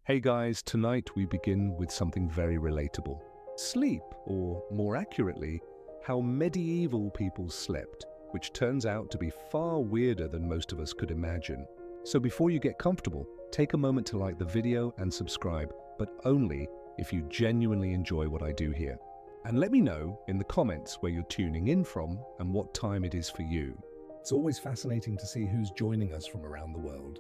Hey guys, tonight we begin with something very relatable. Sleep, or more accurately, how medieval people slept, which turns out to be far weirder than most of us could imagine. So before you get comfortable, take a moment to like the video and subscribe, but only if you genuinely enjoy what I do here. And let me know in the comments where you're tuning in from and what time it is for you. It's always fascinating to see who's joining us from around the world.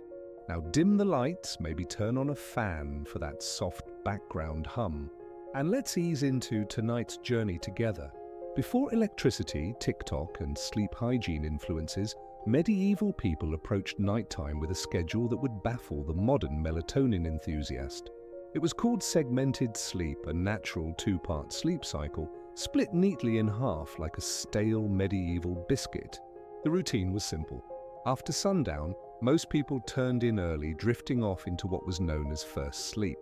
Now dim the lights, maybe turn on a fan for that soft background hum, and let's ease into tonight's journey together. Before electricity, TikTok, and sleep hygiene influences, medieval people approached nighttime with a schedule that would baffle the modern melatonin enthusiast. It was called segmented sleep, a natural two-part sleep cycle, split neatly in half like a stale medieval biscuit. The routine was simple. After sundown, most people turned in early, drifting off into what was known as first sleep.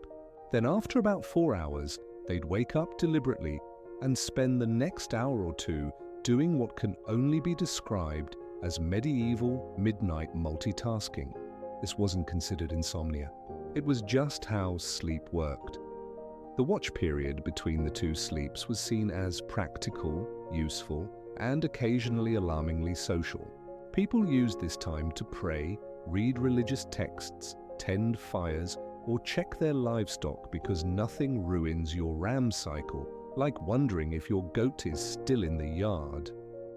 Then after about 4 hours, they'd wake up deliberately and spend the next hour or two doing what can only be described as medieval midnight multitasking. This wasn't considered insomnia. It was just how sleep worked. The watch period between the two sleeps was seen as practical, useful, and occasionally alarmingly social. People used this time to pray, read religious texts, tend fires, or check their livestock because nothing ruins your RAM cycle like wondering if your goat is still in the yard.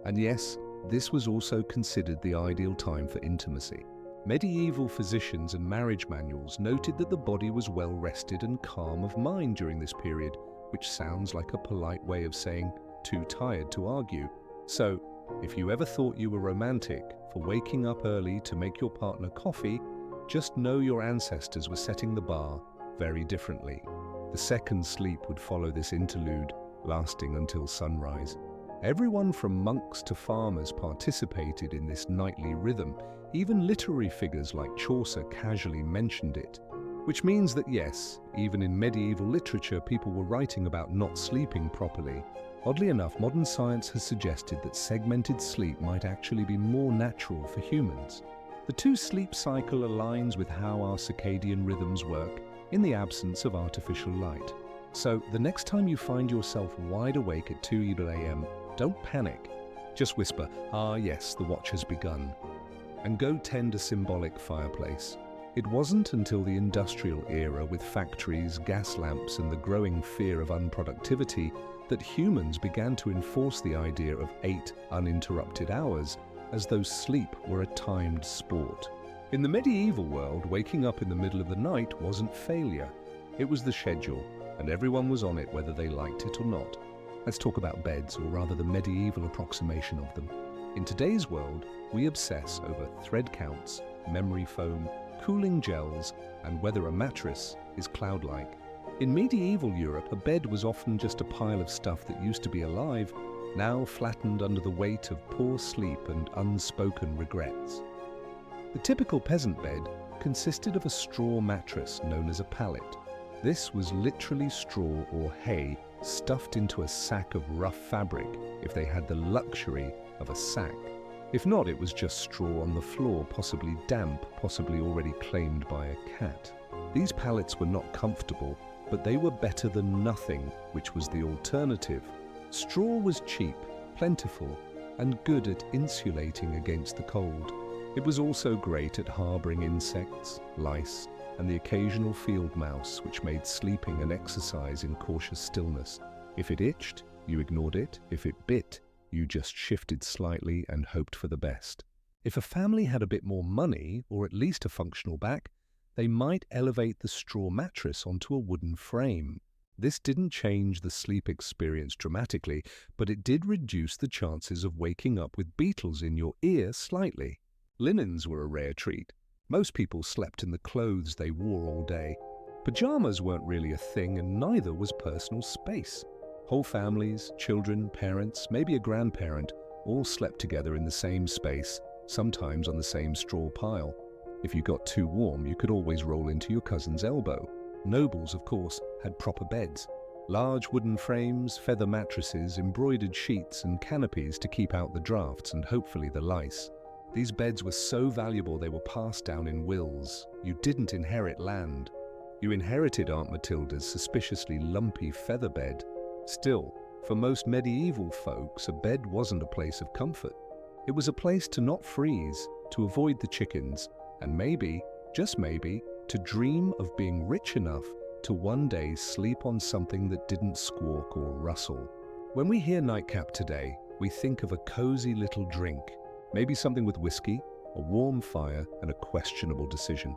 And yes, this was also considered the ideal time for intimacy. Medieval physicians and marriage manuals noted that the body was well rested and calm of mind during this period, which sounds like a polite way of saying too tired to argue. So, if you ever thought you were romantic for waking up early to make your partner coffee, just know your ancestors were setting the bar very differently. The second sleep would follow this interlude, lasting until sunrise. Everyone from monks to farmers participated in this nightly rhythm. Even literary figures like Chaucer casually mentioned it. Which means that yes, even in medieval literature, people were writing about not sleeping properly. Oddly enough, modern science has suggested that segmented sleep might actually be more natural for humans. The two-sleep cycle aligns with how our circadian rhythms work in the absence of artificial light. So, the next time you find yourself wide awake at 2 a.m., don't panic. Just whisper, "Ah yes, the watch has begun," and go tend a symbolic fireplace. It wasn't until the industrial era with factories, gas lamps, and the growing fear of unproductivity that humans began to enforce the idea of 8 uninterrupted hours, as though sleep were a timed sport. In the medieval world, waking up in the middle of the night wasn't failure. It was the schedule, and everyone was on it whether they liked it or not. Let's talk about beds, or rather the medieval approximation of them. In today's world, we obsess over thread counts, memory foam, cooling gels, and whether a mattress is cloud-like. In medieval Europe, a bed was often just a pile of stuff that used to be alive, now flattened under the weight of poor sleep and unspoken regrets. The typical peasant bed consisted of a straw mattress known as a pallet. This was literally straw or hay stuffed into a sack of rough fabric, if they had the luxury of a sack. If not, it was just straw on the floor, possibly damp, possibly already claimed by a cat. These pallets were not comfortable, but they were better than nothing, which was the alternative. Straw was cheap, plentiful, and good at insulating against the cold. It was also great at harboring insects, lice, and the occasional field mouse, which made sleeping an exercise in cautious stillness. If it itched, you ignored it. If it bit, you just shifted slightly and hoped for the best. If a family had a bit more money, or at least a functional back, they might elevate the straw mattress onto a wooden frame. This didn't change the sleep experience dramatically, but it did reduce the chances of waking up with beetles in your ear slightly. Linens were a rare treat. Most people slept in the clothes they wore all day. Pajamas weren't really a thing, and neither was personal space. Whole families, children, parents, maybe a grandparent, all slept together in the same space, sometimes on the same straw pile. If you got too warm, you could always roll into your cousin's elbow. Nobles, of course, had proper beds. Large wooden frames, feather mattresses, embroidered sheets, and canopies to keep out the drafts and hopefully the lice. These beds were so valuable they were passed down in wills. You didn't inherit land. You inherited Aunt Matilda's suspiciously lumpy feather bed. Still, for most medieval folks, a bed wasn't a place of comfort. It was a place to not freeze, to avoid the chickens, and maybe, just maybe, to dream of being rich enough to one day sleep on something that didn't squawk or rustle. When we hear nightcap today, we think of a cozy little drink, maybe something with whiskey, a warm fire, and a questionable decision.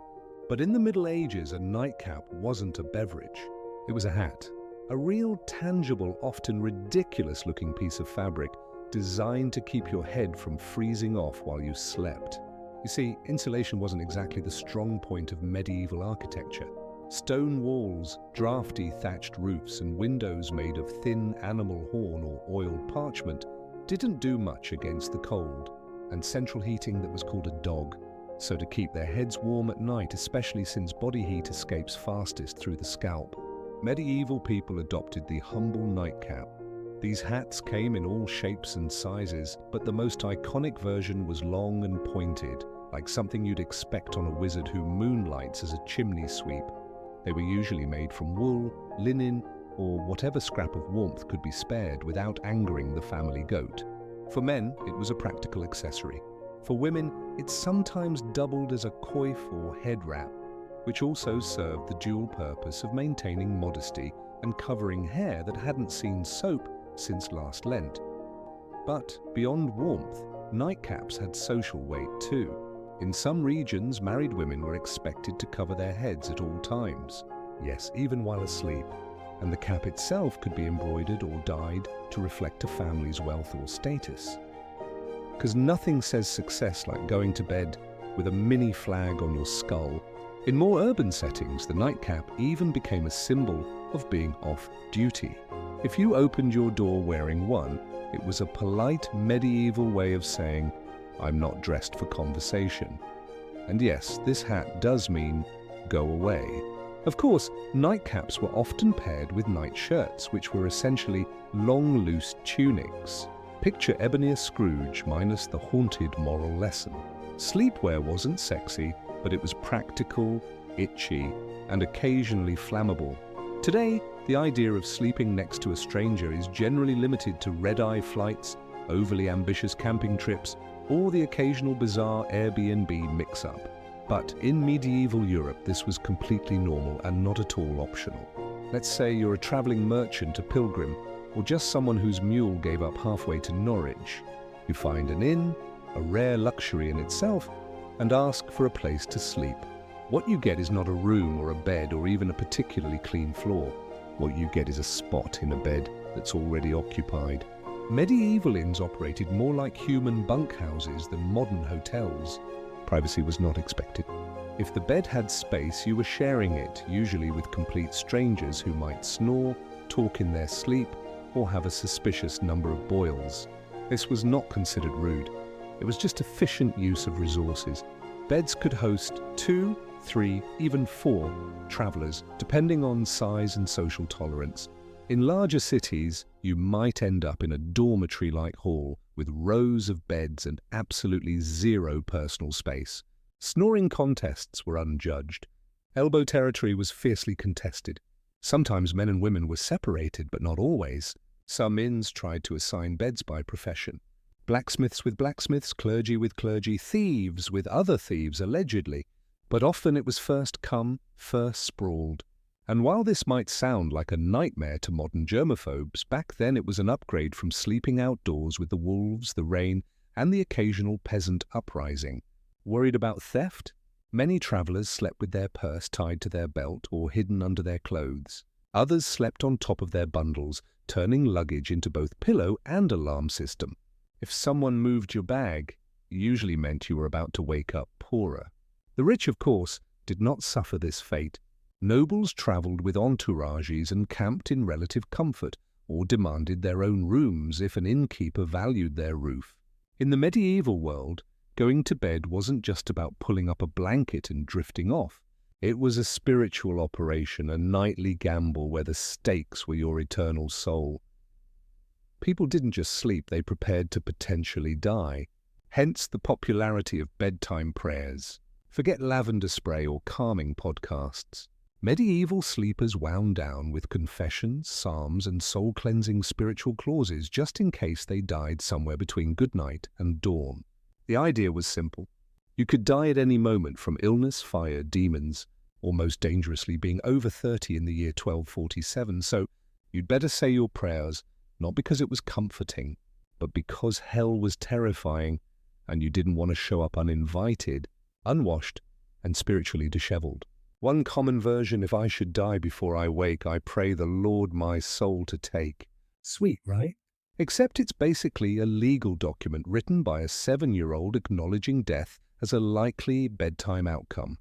But in the Middle Ages, a nightcap wasn't a beverage. It was a hat, a real tangible, often ridiculous-looking piece of fabric designed to keep your head from freezing off while you slept. You see, insulation wasn't exactly the strong point of medieval architecture. Stone walls, drafty thatched roofs, and windows made of thin animal horn or oiled parchment didn't do much against the cold, and central heating that was called a dog, so to keep their heads warm at night, especially since body heat escapes fastest through the scalp. Medieval people adopted the humble nightcap. These hats came in all shapes and sizes, but the most iconic version was long and pointed, like something you'd expect on a wizard who moonlights as a chimney sweep. They were usually made from wool, linen, or whatever scrap of warmth could be spared without angering the family goat. For men, it was a practical accessory. For women, it sometimes doubled as a coif or head wrap, which also served the dual purpose of maintaining modesty and covering hair that hadn't seen soap since last Lent. But beyond warmth, nightcaps had social weight too. In some regions, married women were expected to cover their heads at all times, yes, even while asleep, and the cap itself could be embroidered or dyed to reflect a family's wealth or status. Because nothing says success like going to bed with a mini flag on your skull. In more urban settings, the nightcap even became a symbol of being off duty. If you opened your door wearing one, it was a polite medieval way of saying, "I'm not dressed for conversation." And yes, this hat does mean go away. Of course, nightcaps were often paired with nightshirts, which were essentially long, loose tunics. Picture Ebenezer Scrooge minus the haunted moral lesson. Sleepwear wasn't sexy, but it was practical, itchy, and occasionally flammable. Today, the idea of sleeping next to a stranger is generally limited to red-eye flights, overly ambitious camping trips, or the occasional bizarre Airbnb mix-up. But in medieval Europe, this was completely normal and not at all optional. Let's say you're a traveling merchant, a pilgrim, or just someone whose mule gave up halfway to Norwich. You find an inn, a rare luxury in itself, and ask for a place to sleep. What you get is not a room or a bed or even a particularly clean floor. What you get is a spot in a bed that's already occupied. Medieval inns operated more like human bunkhouses than modern hotels. Privacy was not expected. If the bed had space, you were sharing it, usually with complete strangers who might snore, talk in their sleep, or have a suspicious number of boils. This was not considered rude. It was just efficient use of resources. Beds could host 2, 3, even 4 travelers, depending on size and social tolerance. In larger cities, you might end up in a dormitory-like hall with rows of beds and absolutely zero personal space. Snoring contests were unjudged. Elbow territory was fiercely contested. Sometimes men and women were separated, but not always. Some inns tried to assign beds by profession. Blacksmiths with blacksmiths, clergy with clergy, thieves with other thieves, allegedly. But often it was first come, first sprawled. And while this might sound like a nightmare to modern germaphobes, back then it was an upgrade from sleeping outdoors with the wolves, the rain, and the occasional peasant uprising. Worried about theft? Many travelers slept with their purse tied to their belt or hidden under their clothes. Others slept on top of their bundles, turning luggage into both pillow and alarm system. If someone moved your bag, it usually meant you were about to wake up poorer. The rich, of course, did not suffer this fate. Nobles travelled with entourages and camped in relative comfort, or demanded their own rooms if an innkeeper valued their roof. In the medieval world, going to bed wasn't just about pulling up a blanket and drifting off. It was a spiritual operation, a nightly gamble where the stakes were your eternal soul. People didn't just sleep, they prepared to potentially die. Hence the popularity of bedtime prayers. Forget lavender spray or calming podcasts. Medieval sleepers wound down with confessions, psalms, and soul-cleansing spiritual clauses just in case they died somewhere between goodnight and dawn. The idea was simple. You could die at any moment from illness, fire, demons, or most dangerously being over 30 in the year 1247, so you'd better say your prayers, not because it was comforting, but because hell was terrifying and you didn't want to show up uninvited, unwashed, and spiritually disheveled. One common version: if I should die before I wake, I pray the Lord my soul to take. Sweet, right? Except it's basically a legal document written by a 7-year-old acknowledging death as a likely bedtime outcome.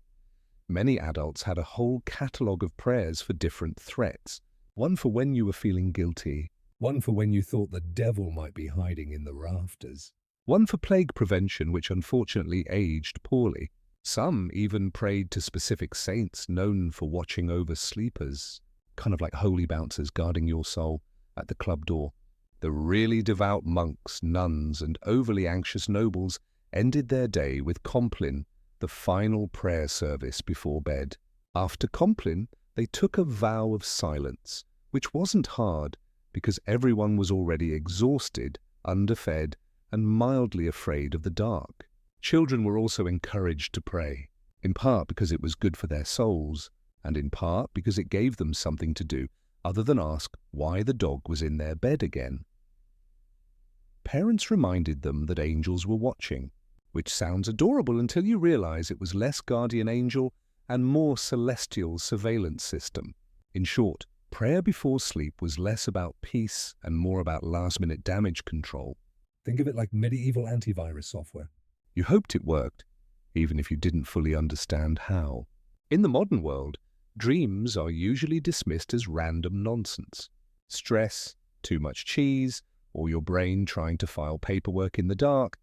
Many adults had a whole catalogue of prayers for different threats. One for when you were feeling guilty, one for when you thought the devil might be hiding in the rafters, one for plague prevention, which unfortunately aged poorly. Some even prayed to specific saints known for watching over sleepers, kind of like holy bouncers guarding your soul at the club door. The really devout monks, nuns, and overly anxious nobles ended their day with Compline, the final prayer service before bed. After Compline, they took a vow of silence, which wasn't hard because everyone was already exhausted, underfed, and mildly afraid of the dark. Children were also encouraged to pray, in part because it was good for their souls, and in part because it gave them something to do other than ask why the dog was in their bed again. Parents reminded them that angels were watching, which sounds adorable until you realize it was less guardian angel and more celestial surveillance system. In short, prayer before sleep was less about peace and more about last-minute damage control. Think of it like medieval antivirus software. You hoped it worked, even if you didn't fully understand how. In the modern world, dreams are usually dismissed as random nonsense. Stress, too much cheese, or your brain trying to file paperwork in the dark.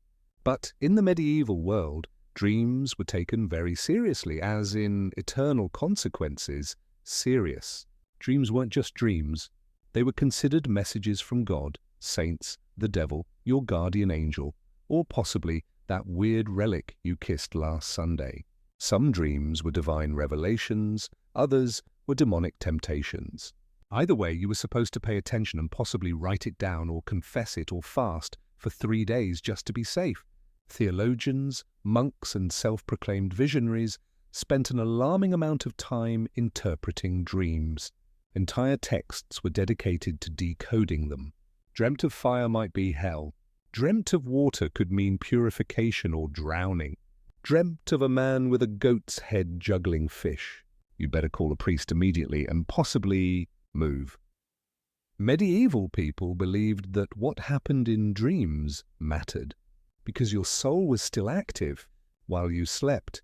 But in the medieval world, dreams were taken very seriously, as in eternal consequences, serious. Dreams weren't just dreams. They were considered messages from God, saints, the devil, your guardian angel, or possibly that weird relic you kissed last Sunday. Some dreams were divine revelations, others were demonic temptations. Either way, you were supposed to pay attention and possibly write it down or confess it or fast for 3 days just to be safe. Theologians, monks, and self-proclaimed visionaries spent an alarming amount of time interpreting dreams. Entire texts were dedicated to decoding them. Dreamt of fire might be hell. Dreamt of water could mean purification or drowning. Dreamt of a man with a goat's head juggling fish. You'd better call a priest immediately and possibly move. Medieval people believed that what happened in dreams mattered. Because your soul was still active while you slept,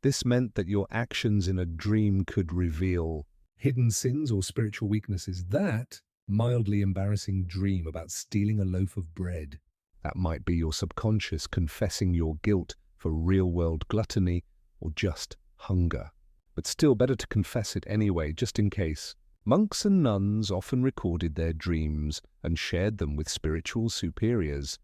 this meant that your actions in a dream could reveal hidden sins or spiritual weaknesses. That mildly embarrassing dream about stealing a loaf of bread, that might be your subconscious confessing your guilt for real-world gluttony or just hunger. But still better to confess it anyway, just in case. Monks and nuns often recorded their dreams and shared them with spiritual superiors.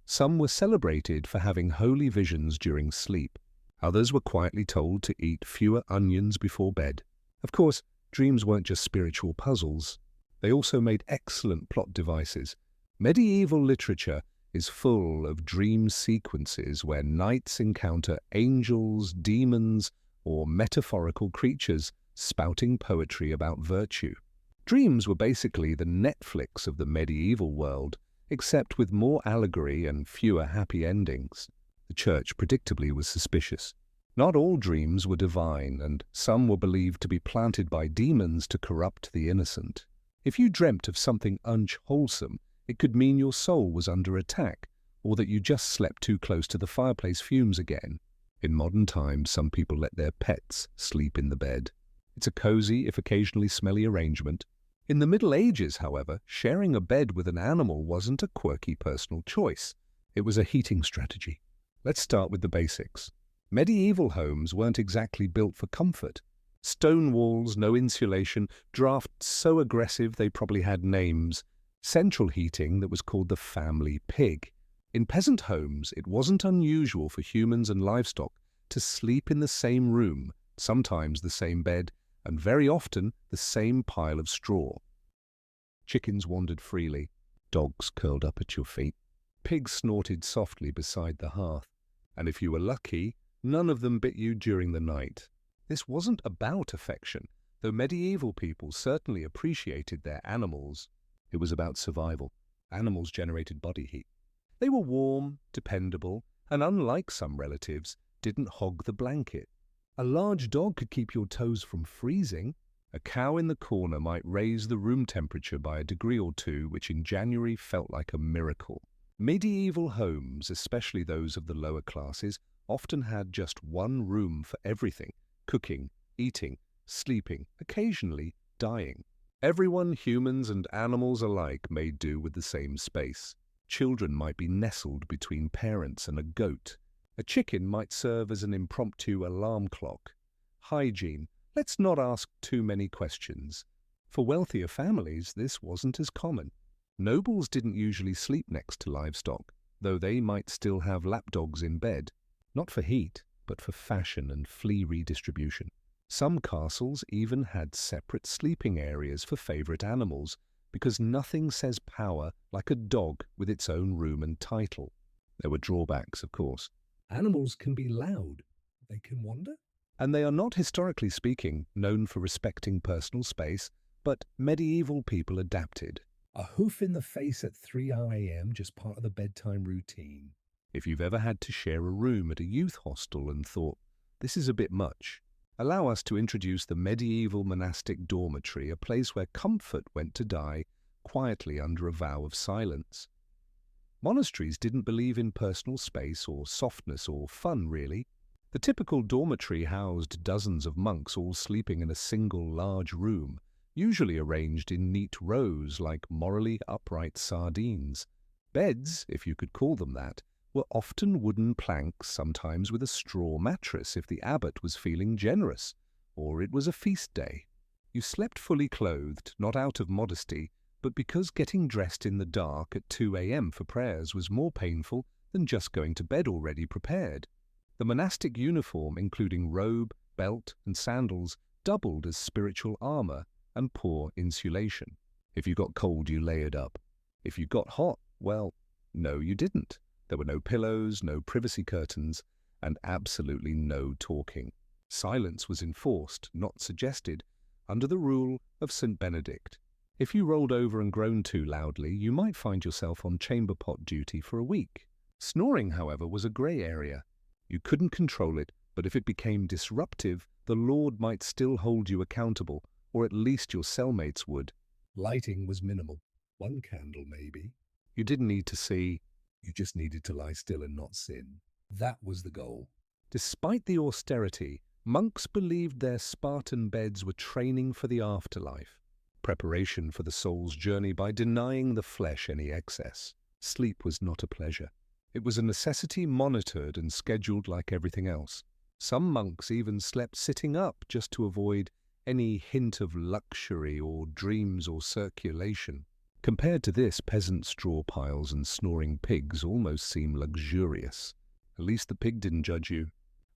Some were celebrated for having holy visions during sleep. Others were quietly told to eat fewer onions before bed. Of course, dreams weren't just spiritual puzzles. They also made excellent plot devices. Medieval literature is full of dream sequences where knights encounter angels, demons, or metaphorical creatures spouting poetry about virtue. Dreams were basically the Netflix of the medieval world, except with more allegory and fewer happy endings. The church predictably was suspicious. Not all dreams were divine, and some were believed to be planted by demons to corrupt the innocent. If you dreamt of something unwholesome, it could mean your soul was under attack, or that you just slept too close to the fireplace fumes again. In modern times, some people let their pets sleep in the bed. It's a cozy, if occasionally smelly arrangement. In the Middle Ages, however, sharing a bed with an animal wasn't a quirky personal choice. It was a heating strategy. Let's start with the basics. Medieval homes weren't exactly built for comfort. Stone walls, no insulation, drafts so aggressive they probably had names. Central heating that was called the family pig. In peasant homes, it wasn't unusual for humans and livestock to sleep in the same room, sometimes the same bed, and very often the same pile of straw. Chickens wandered freely, dogs curled up at your feet, pigs snorted softly beside the hearth, and if you were lucky, none of them bit you during the night. This wasn't about affection, though medieval people certainly appreciated their animals. It was about survival. Animals generated body heat. They were warm, dependable, and unlike some relatives, didn't hog the blanket. A large dog could keep your toes from freezing. A cow in the corner might raise the room temperature by a degree or two, which in January felt like a miracle. Medieval homes, especially those of the lower classes, often had just one room for everything: cooking, eating, sleeping, occasionally dying. Everyone, humans and animals alike, made do with the same space. Children might be nestled between parents and a goat. A chicken might serve as an impromptu alarm clock. Hygiene. Let's not ask too many questions. For wealthier families, this wasn't as common. Nobles didn't usually sleep next to livestock, though they might still have lapdogs in bed, not for heat, but for fashion and flea redistribution. Some castles even had separate sleeping areas for favorite animals, because nothing says power like a dog with its own room and title. There were drawbacks, of course. Animals can be loud. They can wander. And they are not, historically speaking, known for respecting personal space, but medieval people adapted. A hoof in the face at 3 a.m., just part of the bedtime routine. If you've ever had to share a room at a youth hostel and thought, this is a bit much, allow us to introduce the medieval monastic dormitory, a place where comfort went to die quietly under a vow of silence. Monasteries didn't believe in personal space or softness or fun, really. The typical dormitory housed dozens of monks all sleeping in a single large room, usually arranged in neat rows like morally upright sardines. Beds, if you could call them that, were often wooden planks, sometimes with a straw mattress if the abbot was feeling generous, or it was a feast day. You slept fully clothed, not out of modesty, but because getting dressed in the dark at 2 a.m. for prayers was more painful than just going to bed already prepared. The monastic uniform, including robe, belt, and sandals, doubled as spiritual armor and poor insulation. If you got cold, you layered up. If you got hot, well, no, you didn't. There were no pillows, no privacy curtains, and absolutely no talking. Silence was enforced, not suggested, under the rule of St. Benedict. If you rolled over and groaned too loudly, you might find yourself on chamber pot duty for a week. Snoring, however, was a grey area. You couldn't control it, but if it became disruptive, the Lord might still hold you accountable, or at least your cellmates would. Lighting was minimal. One candle, maybe. You didn't need to see. You just needed to lie still and not sin. That was the goal. Despite the austerity, monks believed their Spartan beds were training for the afterlife, preparation for the soul's journey by denying the flesh any excess. Sleep was not a pleasure. It was a necessity monitored and scheduled like everything else. Some monks even slept sitting up just to avoid any hint of luxury or dreams or circulation. Compared to this, peasant straw piles and snoring pigs almost seem luxurious. At least the pig didn't judge you.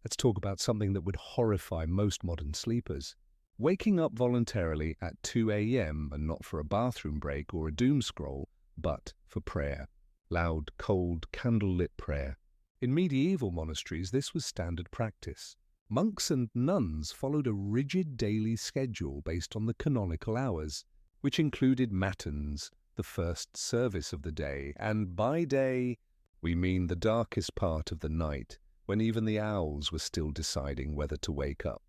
Let's talk about something that would horrify most modern sleepers. Waking up voluntarily at 2 a.m. and not for a bathroom break or a doom scroll, but for prayer. Loud, cold, candle-lit prayer. In medieval monasteries, this was standard practice. Monks and nuns followed a rigid daily schedule based on the canonical hours, which included matins, the first service of the day, and by day, we mean the darkest part of the night, when even the owls were still deciding whether to wake up.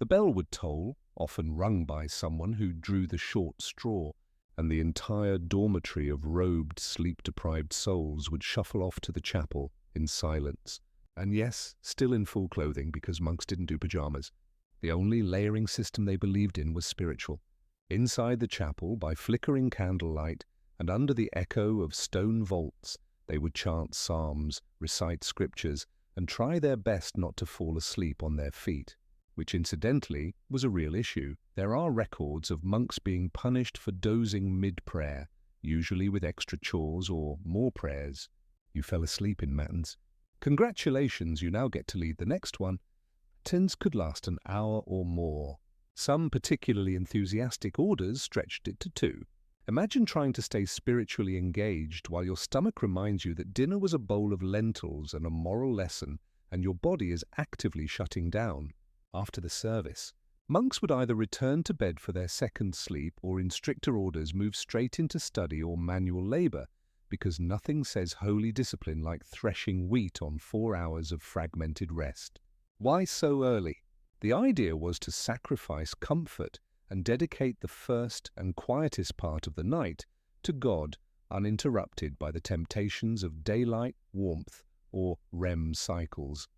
The bell would toll, often rung by someone who drew the short straw, and the entire dormitory of robed, sleep-deprived souls would shuffle off to the chapel in silence. And yes, still in full clothing, because monks didn't do pajamas. The only layering system they believed in was spiritual. Inside the chapel, by flickering candlelight, and under the echo of stone vaults, they would chant psalms, recite scriptures, and try their best not to fall asleep on their feet, which incidentally was a real issue. There are records of monks being punished for dozing mid-prayer, usually with extra chores or more prayers. You fell asleep in matins. Congratulations, you now get to lead the next one. Matins could last an hour or more. Some particularly enthusiastic orders stretched it to 2. Imagine trying to stay spiritually engaged while your stomach reminds you that dinner was a bowl of lentils and a moral lesson, and your body is actively shutting down. After the service, monks would either return to bed for their second sleep or, in stricter orders, move straight into study or manual labor, because nothing says holy discipline like threshing wheat on 4 hours of fragmented rest. Why so early? The idea was to sacrifice comfort and dedicate the first and quietest part of the night to God, uninterrupted by the temptations of daylight, warmth, or REM cycles.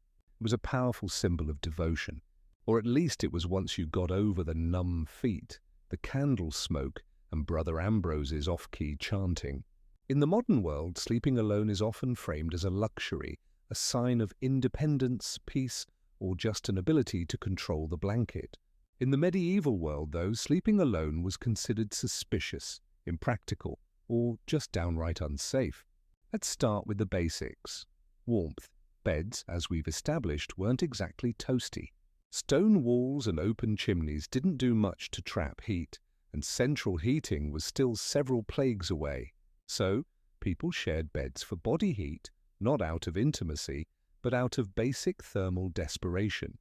It was a powerful symbol of devotion, or at least it was once you got over the numb feet, the candle smoke, and Brother Ambrose's off-key chanting. In the modern world, sleeping alone is often framed as a luxury, a sign of independence, peace, or just an ability to control the blanket. In the medieval world, though, sleeping alone was considered suspicious, impractical, or just downright unsafe. Let's start with the basics. Warmth. Beds, as we've established, weren't exactly toasty. Stone walls and open chimneys didn't do much to trap heat, and central heating was still several plagues away. So, people shared beds for body heat, not out of intimacy, but out of basic thermal desperation.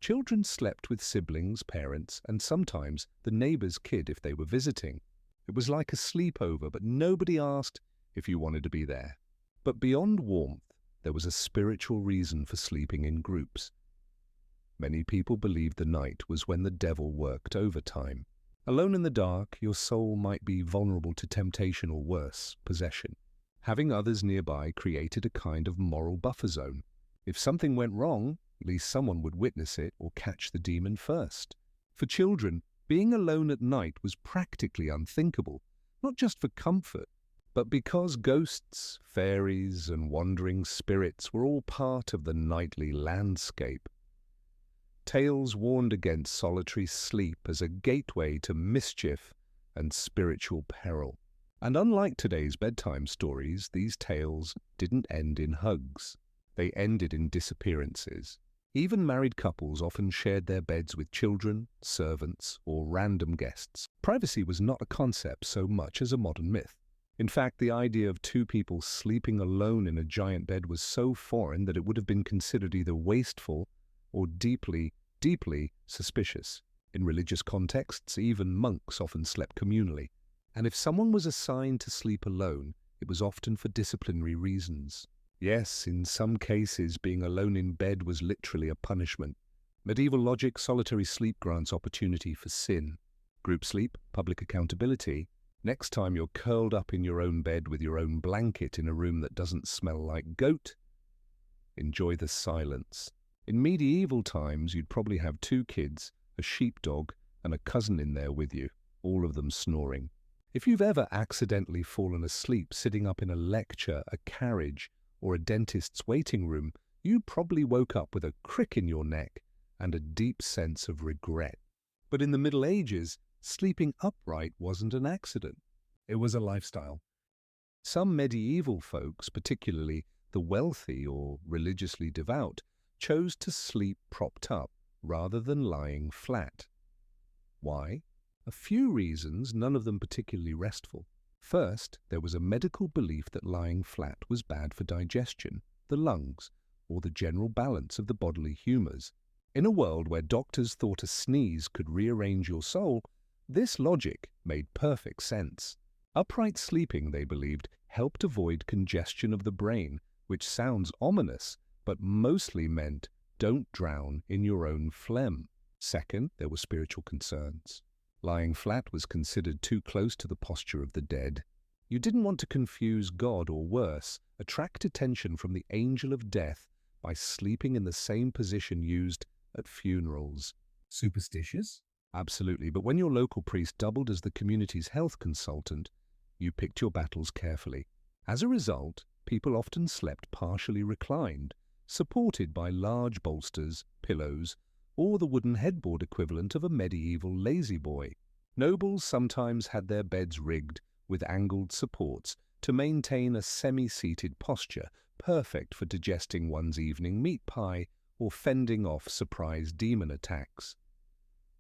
Children slept with siblings, parents, and sometimes the neighbor's kid if they were visiting. It was like a sleepover, but nobody asked if you wanted to be there. But beyond warmth, there was a spiritual reason for sleeping in groups. Many people believed the night was when the devil worked overtime. Alone in the dark, your soul might be vulnerable to temptation or worse, possession. Having others nearby created a kind of moral buffer zone. If something went wrong, at least someone would witness it or catch the demon first. For children, being alone at night was practically unthinkable, not just for comfort, but because ghosts, fairies, and wandering spirits were all part of the nightly landscape. Tales warned against solitary sleep as a gateway to mischief and spiritual peril. And unlike today's bedtime stories, these tales didn't end in hugs. They ended in disappearances. Even married couples often shared their beds with children, servants, or random guests. Privacy was not a concept so much as a modern myth. In fact, the idea of 2 people sleeping alone in a giant bed was so foreign that it would have been considered either wasteful or deeply, deeply suspicious. In religious contexts, even monks often slept communally. And if someone was assigned to sleep alone, it was often for disciplinary reasons. Yes, in some cases, being alone in bed was literally a punishment. Medieval logic, solitary sleep grants opportunity for sin. Group sleep, public accountability. Next time you're curled up in your own bed with your own blanket in a room that doesn't smell like goat, enjoy the silence. In medieval times, you'd probably have 2 kids, a sheepdog, and a cousin in there with you, all of them snoring. If you've ever accidentally fallen asleep sitting up in a lecture, a carriage, or a dentist's waiting room, you probably woke up with a crick in your neck and a deep sense of regret. But in the Middle Ages, sleeping upright wasn't an accident. It was a lifestyle. Some medieval folks, particularly the wealthy or religiously devout, chose to sleep propped up rather than lying flat. Why? A few reasons, none of them particularly restful. First, there was a medical belief that lying flat was bad for digestion, the lungs, or the general balance of the bodily humors. In a world where doctors thought a sneeze could rearrange your soul, this logic made perfect sense. Upright sleeping, they believed, helped avoid congestion of the brain, which sounds ominous, but mostly meant don't drown in your own phlegm. Second, there were spiritual concerns. Lying flat was considered too close to the posture of the dead. You didn't want to confuse God or worse, attract attention from the angel of death by sleeping in the same position used at funerals. Superstitious? Absolutely, but when your local priest doubled as the community's health consultant, you picked your battles carefully. As a result, people often slept partially reclined, supported by large bolsters, pillows, or the wooden headboard equivalent of a medieval lazy-boy. Nobles sometimes had their beds rigged with angled supports to maintain a semi-seated posture, perfect for digesting one's evening meat pie or fending off surprise demon attacks.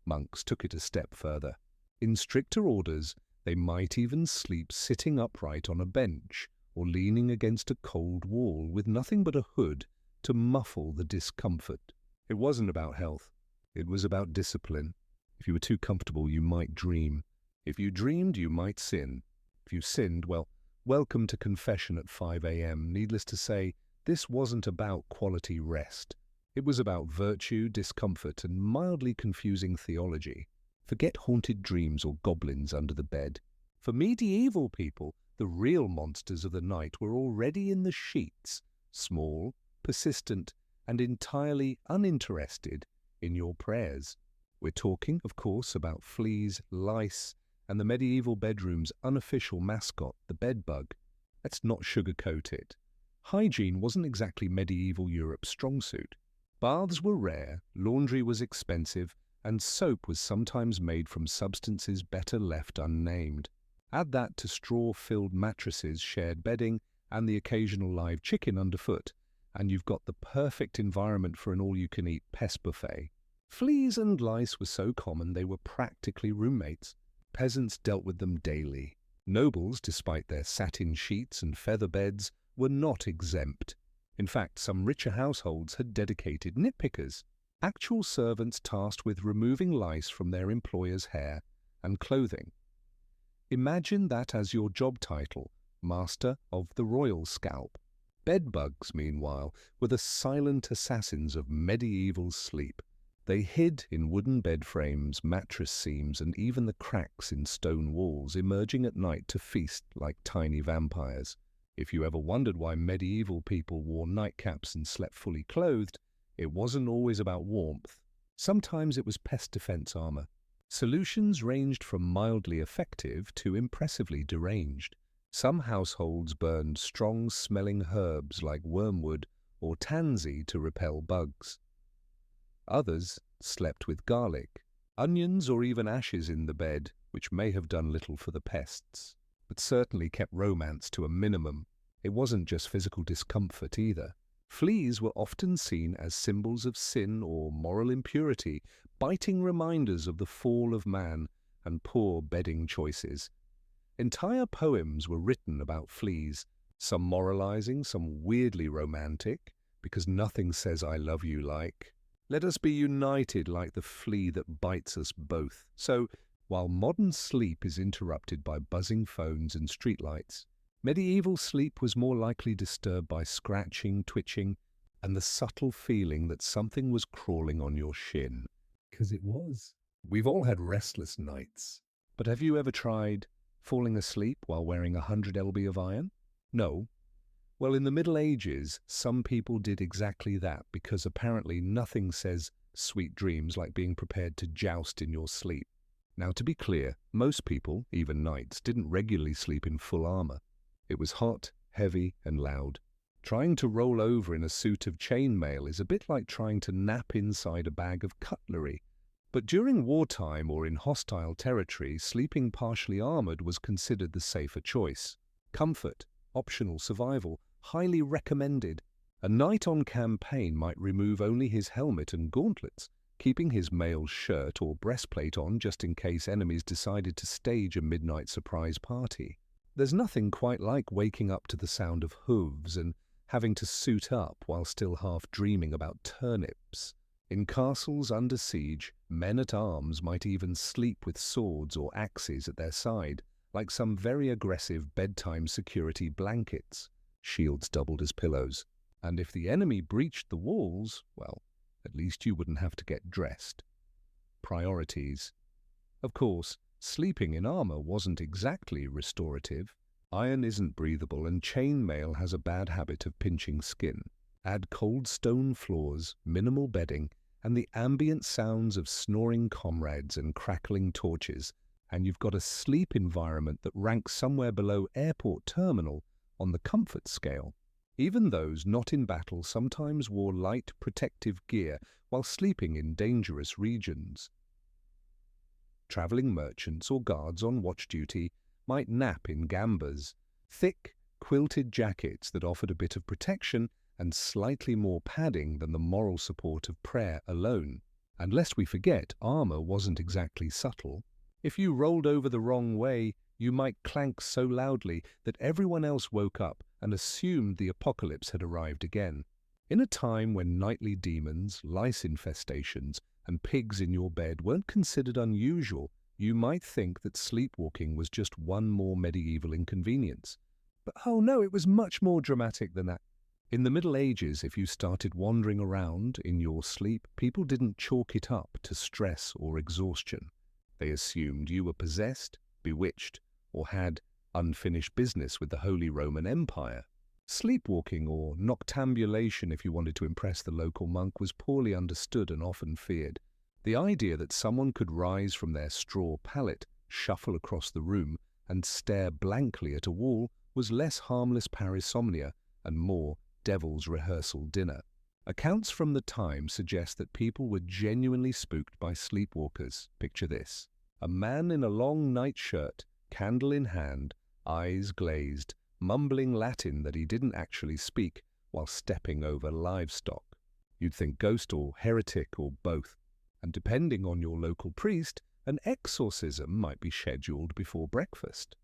Monks took it a step further. In stricter orders, they might even sleep sitting upright on a bench or leaning against a cold wall with nothing but a hood to muffle the discomfort. It wasn't about health. It was about discipline. If you were too comfortable, you might dream. If you dreamed, you might sin. If you sinned, well, welcome to confession at 5 a.m. Needless to say, this wasn't about quality rest. It was about virtue, discomfort, and mildly confusing theology. Forget haunted dreams or goblins under the bed. For medieval people, the real monsters of the night were already in the sheets, small, persistent, and entirely uninterested in your prayers. We're talking, of course, about fleas, lice, and the medieval bedroom's unofficial mascot, the bedbug. Let's not sugarcoat it. Hygiene wasn't exactly medieval Europe's strong suit. Baths were rare, laundry was expensive, and soap was sometimes made from substances better left unnamed. Add that to straw-filled mattresses, shared bedding, and the occasional live chicken underfoot, and you've got the perfect environment for an all-you-can-eat pest buffet. Fleas and lice were so common they were practically roommates. Peasants dealt with them daily. Nobles, despite their satin sheets and feather beds, were not exempt. In fact, some richer households had dedicated nitpickers, actual servants tasked with removing lice from their employers' hair and clothing. Imagine that as your job title, Master of the Royal Scalp. Bedbugs, meanwhile, were the silent assassins of medieval sleep. They hid in wooden bed frames, mattress seams, and even the cracks in stone walls, emerging at night to feast like tiny vampires. If you ever wondered why medieval people wore nightcaps and slept fully clothed, it wasn't always about warmth. Sometimes it was pest defense armor. Solutions ranged from mildly effective to impressively deranged. Some households burned strong-smelling herbs like wormwood or tansy to repel bugs. Others slept with garlic, onions, or even ashes in the bed, which may have done little for the pests, but certainly kept romance to a minimum. It wasn't just physical discomfort either. Fleas were often seen as symbols of sin or moral impurity, biting reminders of the fall of man and poor bedding choices. Entire poems were written about fleas, some moralizing, some weirdly romantic, because nothing says I love you like, let us be united like the flea that bites us both. So, while modern sleep is interrupted by buzzing phones and streetlights, medieval sleep was more likely disturbed by scratching, twitching, and the subtle feeling that something was crawling on your shin. 'Cause it was. We've all had restless nights. But have you ever tried falling asleep while wearing 100 lb of iron? No. Well, in the Middle Ages, some people did exactly that because apparently nothing says sweet dreams like being prepared to joust in your sleep. Now, to be clear, most people, even knights, didn't regularly sleep in full armor. It was hot, heavy, and loud. Trying to roll over in a suit of chainmail is a bit like trying to nap inside a bag of cutlery. But during wartime or in hostile territory, sleeping partially armored was considered the safer choice. Comfort, optional survival, highly recommended. A knight on campaign might remove only his helmet and gauntlets, keeping his mail shirt or breastplate on just in case enemies decided to stage a midnight surprise party. There's nothing quite like waking up to the sound of hooves and having to suit up while still half dreaming about turnips. In castles under siege, men-at-arms might even sleep with swords or axes at their side, like some very aggressive bedtime security blankets. Shields doubled as pillows. And if the enemy breached the walls, well, at least you wouldn't have to get dressed. Priorities. Of course, sleeping in armor wasn't exactly restorative. Iron isn't breathable and chainmail has a bad habit of pinching skin. Add cold stone floors, minimal bedding, and the ambient sounds of snoring comrades and crackling torches, and you've got a sleep environment that ranks somewhere below airport terminal on the comfort scale. Even those not in battle sometimes wore light protective gear while sleeping in dangerous regions. Traveling merchants or guards on watch duty might nap in gambas, thick, quilted jackets that offered a bit of protection and slightly more padding than the moral support of prayer alone. And lest we forget, armor wasn't exactly subtle. If you rolled over the wrong way, you might clank so loudly that everyone else woke up and assumed the apocalypse had arrived again. In a time when nightly demons, lice infestations, and pigs in your bed weren't considered unusual, you might think that sleepwalking was just one more medieval inconvenience. But oh no, it was much more dramatic than that. In the Middle Ages, if you started wandering around in your sleep, people didn't chalk it up to stress or exhaustion. They assumed you were possessed, bewitched, or had unfinished business with the Holy Roman Empire. Sleepwalking, or noctambulation if you wanted to impress the local monk, was poorly understood and often feared. The idea that someone could rise from their straw pallet, shuffle across the room, and stare blankly at a wall was less harmless parasomnia and more devil's rehearsal dinner. Accounts from the time suggest that people were genuinely spooked by sleepwalkers. Picture this: a man in a long nightshirt, candle in hand, eyes glazed, mumbling Latin that he didn't actually speak while stepping over livestock. You'd think ghost or heretic or both. And depending on your local priest, an exorcism might be scheduled before breakfast.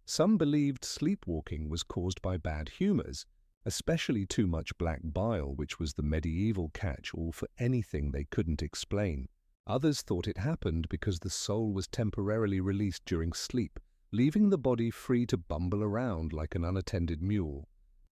Some believed sleepwalking was caused by bad humors, especially too much black bile, which was the medieval catch-all for anything they couldn't explain. Others thought it happened because the soul was temporarily released during sleep, leaving the body free to bumble around like an unattended mule.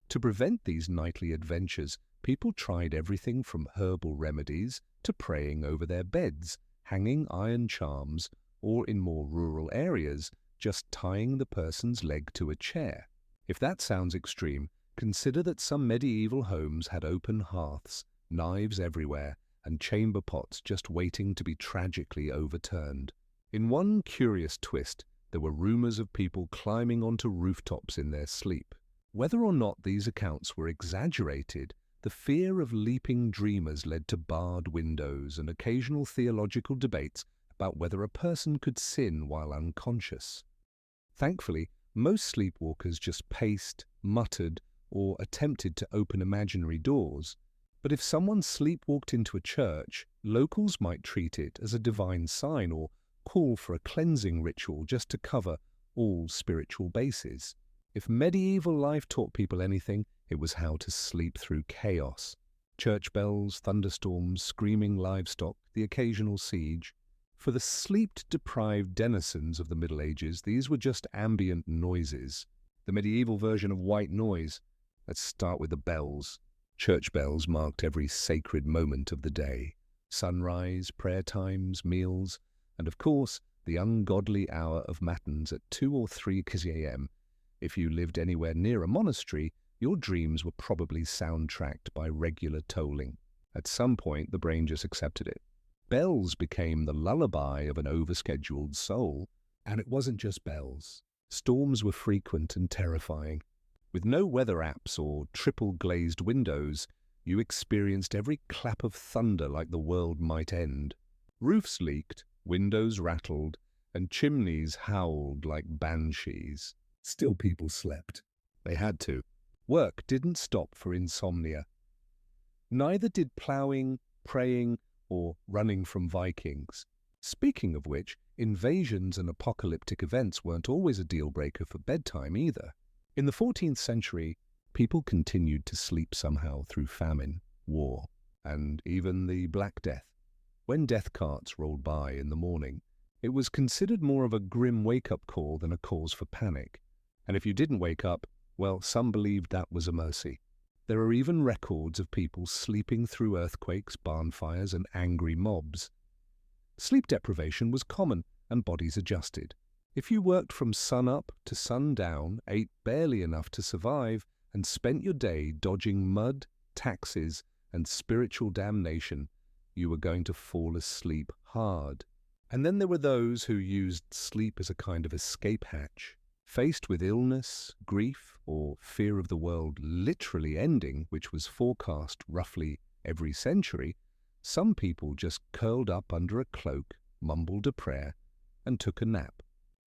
To prevent these nightly adventures, people tried everything from herbal remedies to praying over their beds, hanging iron charms, or in more rural areas, just tying the person's leg to a chair. If that sounds extreme, consider that some medieval homes had open hearths, knives everywhere, and chamber pots just waiting to be tragically overturned. In one curious twist, there were rumors of people climbing onto rooftops in their sleep. Whether or not these accounts were exaggerated, the fear of leaping dreamers led to barred windows and occasional theological debates about whether a person could sin while unconscious. Thankfully, most sleepwalkers just paced, muttered, or attempted to open imaginary doors. But if someone sleepwalked into a church, locals might treat it as a divine sign or call for a cleansing ritual just to cover all spiritual bases. If medieval life taught people anything, it was how to sleep through chaos. Church bells, thunderstorms, screaming livestock, the occasional siege. For the sleep-deprived denizens of the Middle Ages, these were just ambient noises. The medieval version of white noise. Let's start with the bells. Church bells marked every sacred moment of the day. Sunrise, prayer times, meals, and of course, the ungodly hour of matins at 2 or 3 a.m. If you lived anywhere near a monastery, your dreams were probably soundtracked by regular tolling. At some point, the brain just accepted it. Bells became the lullaby of an overscheduled soul. And it wasn't just bells. Storms were frequent and terrifying. With no weather apps or triple-glazed windows, you experienced every clap of thunder like the world might end. Roofs leaked, windows rattled, and chimneys howled like banshees. Still people slept. They had to. Work didn't stop for insomnia. Neither did ploughing, praying, or running from Vikings. Speaking of which, invasions and apocalyptic events weren't always a deal-breaker for bedtime either. In the 14th century, people continued to sleep somehow through famine, war, and even the Black Death. When death carts rolled by in the morning, it was considered more of a grim wake-up call than a cause for panic. And if you didn't wake up, well, some believed that was a mercy. There are even records of people sleeping through earthquakes, barn fires, and angry mobs. Sleep deprivation was common, and bodies adjusted. If you worked from sun-up to sundown, ate barely enough to survive, and spent your day dodging mud, taxes, and spiritual damnation, you were going to fall asleep hard. And then there were those who used sleep as a kind of escape hatch. Faced with illness, grief, or fear of the world literally ending, which was forecast roughly every century, some people just curled up under a cloak, mumbled a prayer, and took a nap.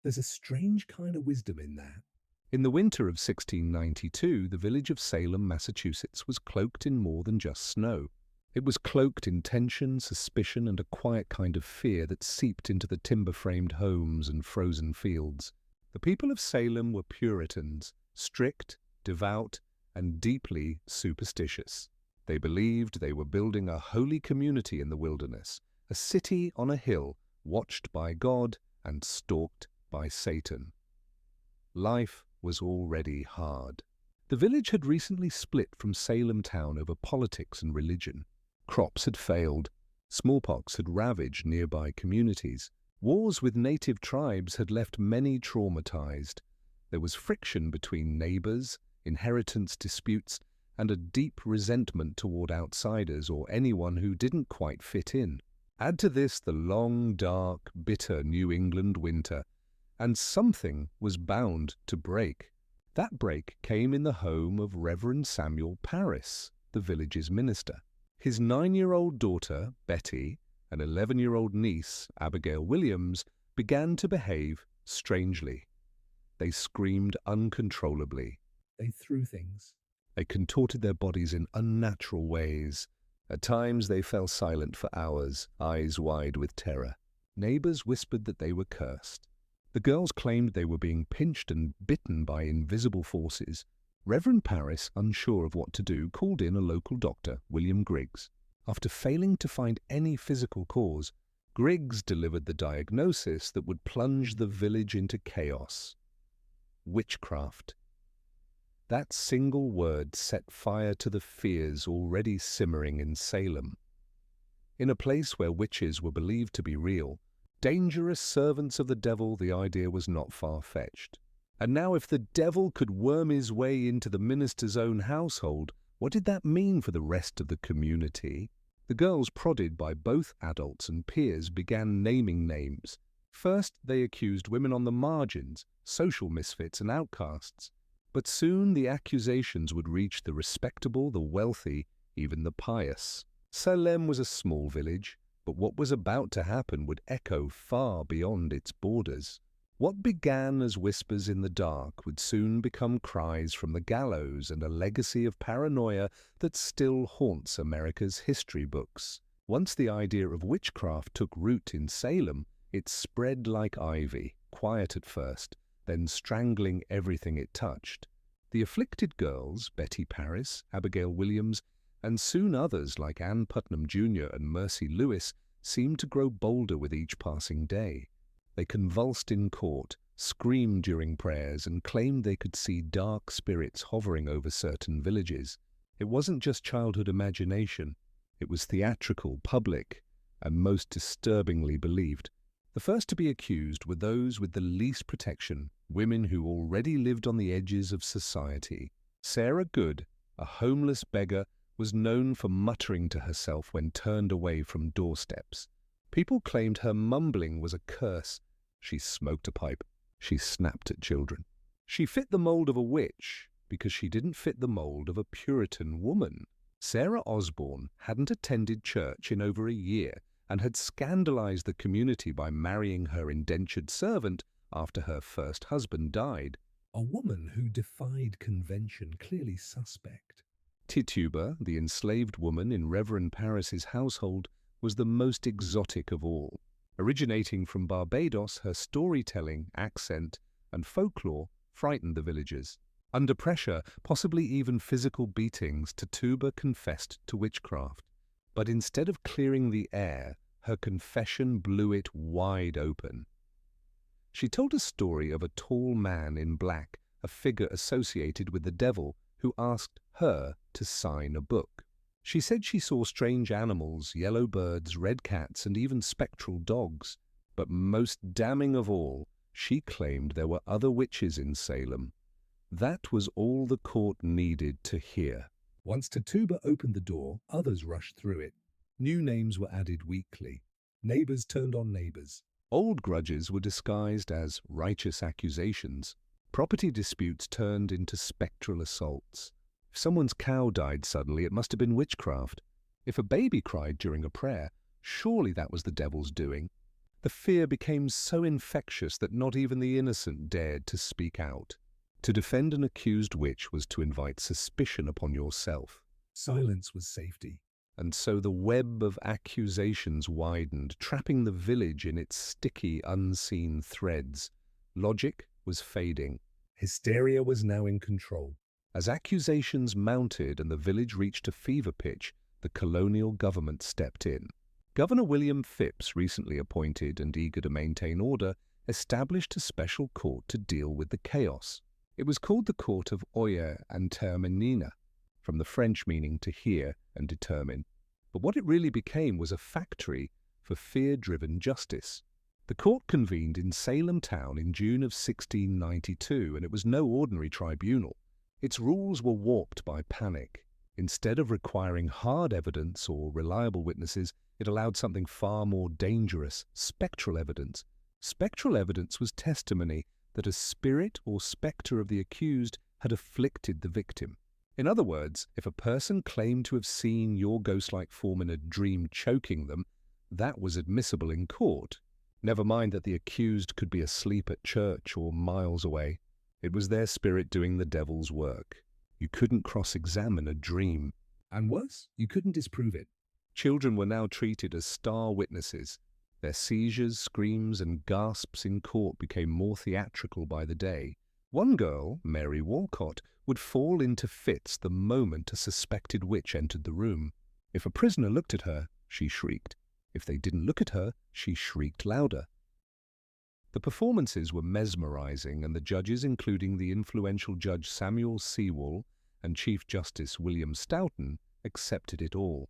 There's a strange kind of wisdom in that. In the winter of 1692, the village of Salem, Massachusetts was cloaked in more than just snow. It was cloaked in tension, suspicion, and a quiet kind of fear that seeped into the timber-framed homes and frozen fields. The people of Salem were Puritans, strict, devout, and deeply superstitious. They believed they were building a holy community in the wilderness, a city on a hill, watched by God and stalked by Satan. Life was already hard. The village had recently split from Salem town over politics and religion. Crops had failed. Smallpox had ravaged nearby communities. Wars with native tribes had left many traumatized. There was friction between neighbors, inheritance disputes, and a deep resentment toward outsiders or anyone who didn't quite fit in. Add to this the long, dark, bitter New England winter, and something was bound to break. That break came in the home of Reverend Samuel Parris, the village's minister. His 9-year-old daughter, Betty, and 11-year-old niece, Abigail Williams, began to behave strangely. They screamed uncontrollably. They threw things. They contorted their bodies in unnatural ways. At times they fell silent for hours, eyes wide with terror. Neighbors whispered that they were cursed. The girls claimed they were being pinched and bitten by invisible forces. Reverend Parris, unsure of what to do, called in a local doctor, William Griggs. After failing to find any physical cause, Griggs delivered the diagnosis that would plunge the village into chaos. Witchcraft. That single word set fire to the fears already simmering in Salem. In a place where witches were believed to be real, dangerous servants of the devil, the idea was not far-fetched. And now if the devil could worm his way into the minister's own household, what did that mean for the rest of the community? The girls, prodded by both adults and peers, began naming names. First, they accused women on the margins, social misfits and outcasts. But soon the accusations would reach the respectable, the wealthy, even the pious. Salem was a small village, but what was about to happen would echo far beyond its borders. What began as whispers in the dark would soon become cries from the gallows and a legacy of paranoia that still haunts America's history books. Once the idea of witchcraft took root in Salem, it spread like ivy, quiet at first, then strangling everything it touched. The afflicted girls, Betty Parris, Abigail Williams, and soon others like Ann Putnam Jr. and Mercy Lewis, seemed to grow bolder with each passing day. They convulsed in court, screamed during prayers, and claimed they could see dark spirits hovering over certain villages. It wasn't just childhood imagination. It was theatrical, public, and most disturbingly believed. The first to be accused were those with the least protection, women who already lived on the edges of society. Sarah Good, a homeless beggar, was known for muttering to herself when turned away from doorsteps. People claimed her mumbling was a curse. She smoked a pipe. She snapped at children. She fit the mold of a witch because she didn't fit the mold of a Puritan woman. Sarah Osborne hadn't attended church in over a year and had scandalized the community by marrying her indentured servant after her first husband died. A woman who defied convention, clearly suspect. Tituba, the enslaved woman in Reverend Parris's household, was the most exotic of all. Originating from Barbados, her storytelling, accent, and folklore frightened the villagers. Under pressure, possibly even physical beatings, Tituba confessed to witchcraft. But instead of clearing the air, her confession blew it wide open. She told a story of a tall man in black, a figure associated with the devil, who asked her to sign a book. She said she saw strange animals, yellow birds, red cats, and even spectral dogs. But most damning of all, she claimed there were other witches in Salem. That was all the court needed to hear. Once Tituba opened the door, others rushed through it. New names were added weekly. Neighbors turned on neighbors. Old grudges were disguised as righteous accusations. Property disputes turned into spectral assaults. If someone's cow died suddenly, it must have been witchcraft. If a baby cried during a prayer, surely that was the devil's doing. The fear became so infectious that not even the innocent dared to speak out. To defend an accused witch was to invite suspicion upon yourself. Silence was safety. And so the web of accusations widened, trapping the village in its sticky, unseen threads. Logic was fading. Hysteria was now in control. As accusations mounted and the village reached a fever pitch, the colonial government stepped in. Governor William Phipps, recently appointed and eager to maintain order, established a special court to deal with the chaos. It was called the Court of Oyer and Terminina, from the French meaning to hear and determine. But what it really became was a factory for fear-driven justice. The court convened in Salem town in June of 1692, and it was no ordinary tribunal. Its rules were warped by panic. Instead of requiring hard evidence or reliable witnesses, it allowed something far more dangerous, spectral evidence. Spectral evidence was testimony that a spirit or spectre of the accused had afflicted the victim. In other words, if a person claimed to have seen your ghost-like form in a dream choking them, that was admissible in court. Never mind that the accused could be asleep at church or miles away. It was their spirit doing the devil's work. You couldn't cross-examine a dream. And worse, you couldn't disprove it. Children were now treated as star witnesses. Their seizures, screams, and gasps in court became more theatrical by the day. One girl, Mary Walcott, would fall into fits the moment a suspected witch entered the room. If a prisoner looked at her, she shrieked. If they didn't look at her, she shrieked louder. The performances were mesmerizing, and the judges, including the influential Judge Samuel Sewall and Chief Justice William Stoughton, accepted it all.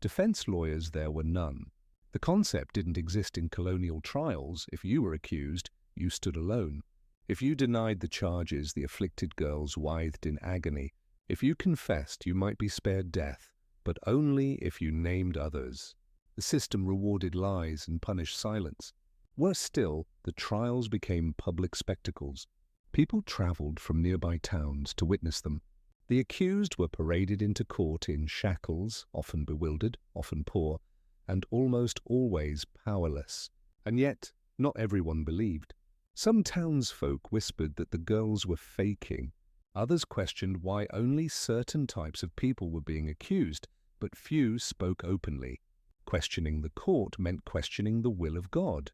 Defense lawyers there were none. The concept didn't exist in colonial trials. If you were accused, you stood alone. If you denied the charges, the afflicted girls writhed in agony. If you confessed, you might be spared death, but only if you named others. The system rewarded lies and punished silence. Worse still, the trials became public spectacles. People traveled from nearby towns to witness them. The accused were paraded into court in shackles, often bewildered, often poor, and almost always powerless. And yet, not everyone believed. Some townsfolk whispered that the girls were faking. Others questioned why only certain types of people were being accused, but few spoke openly. Questioning the court meant questioning the will of God.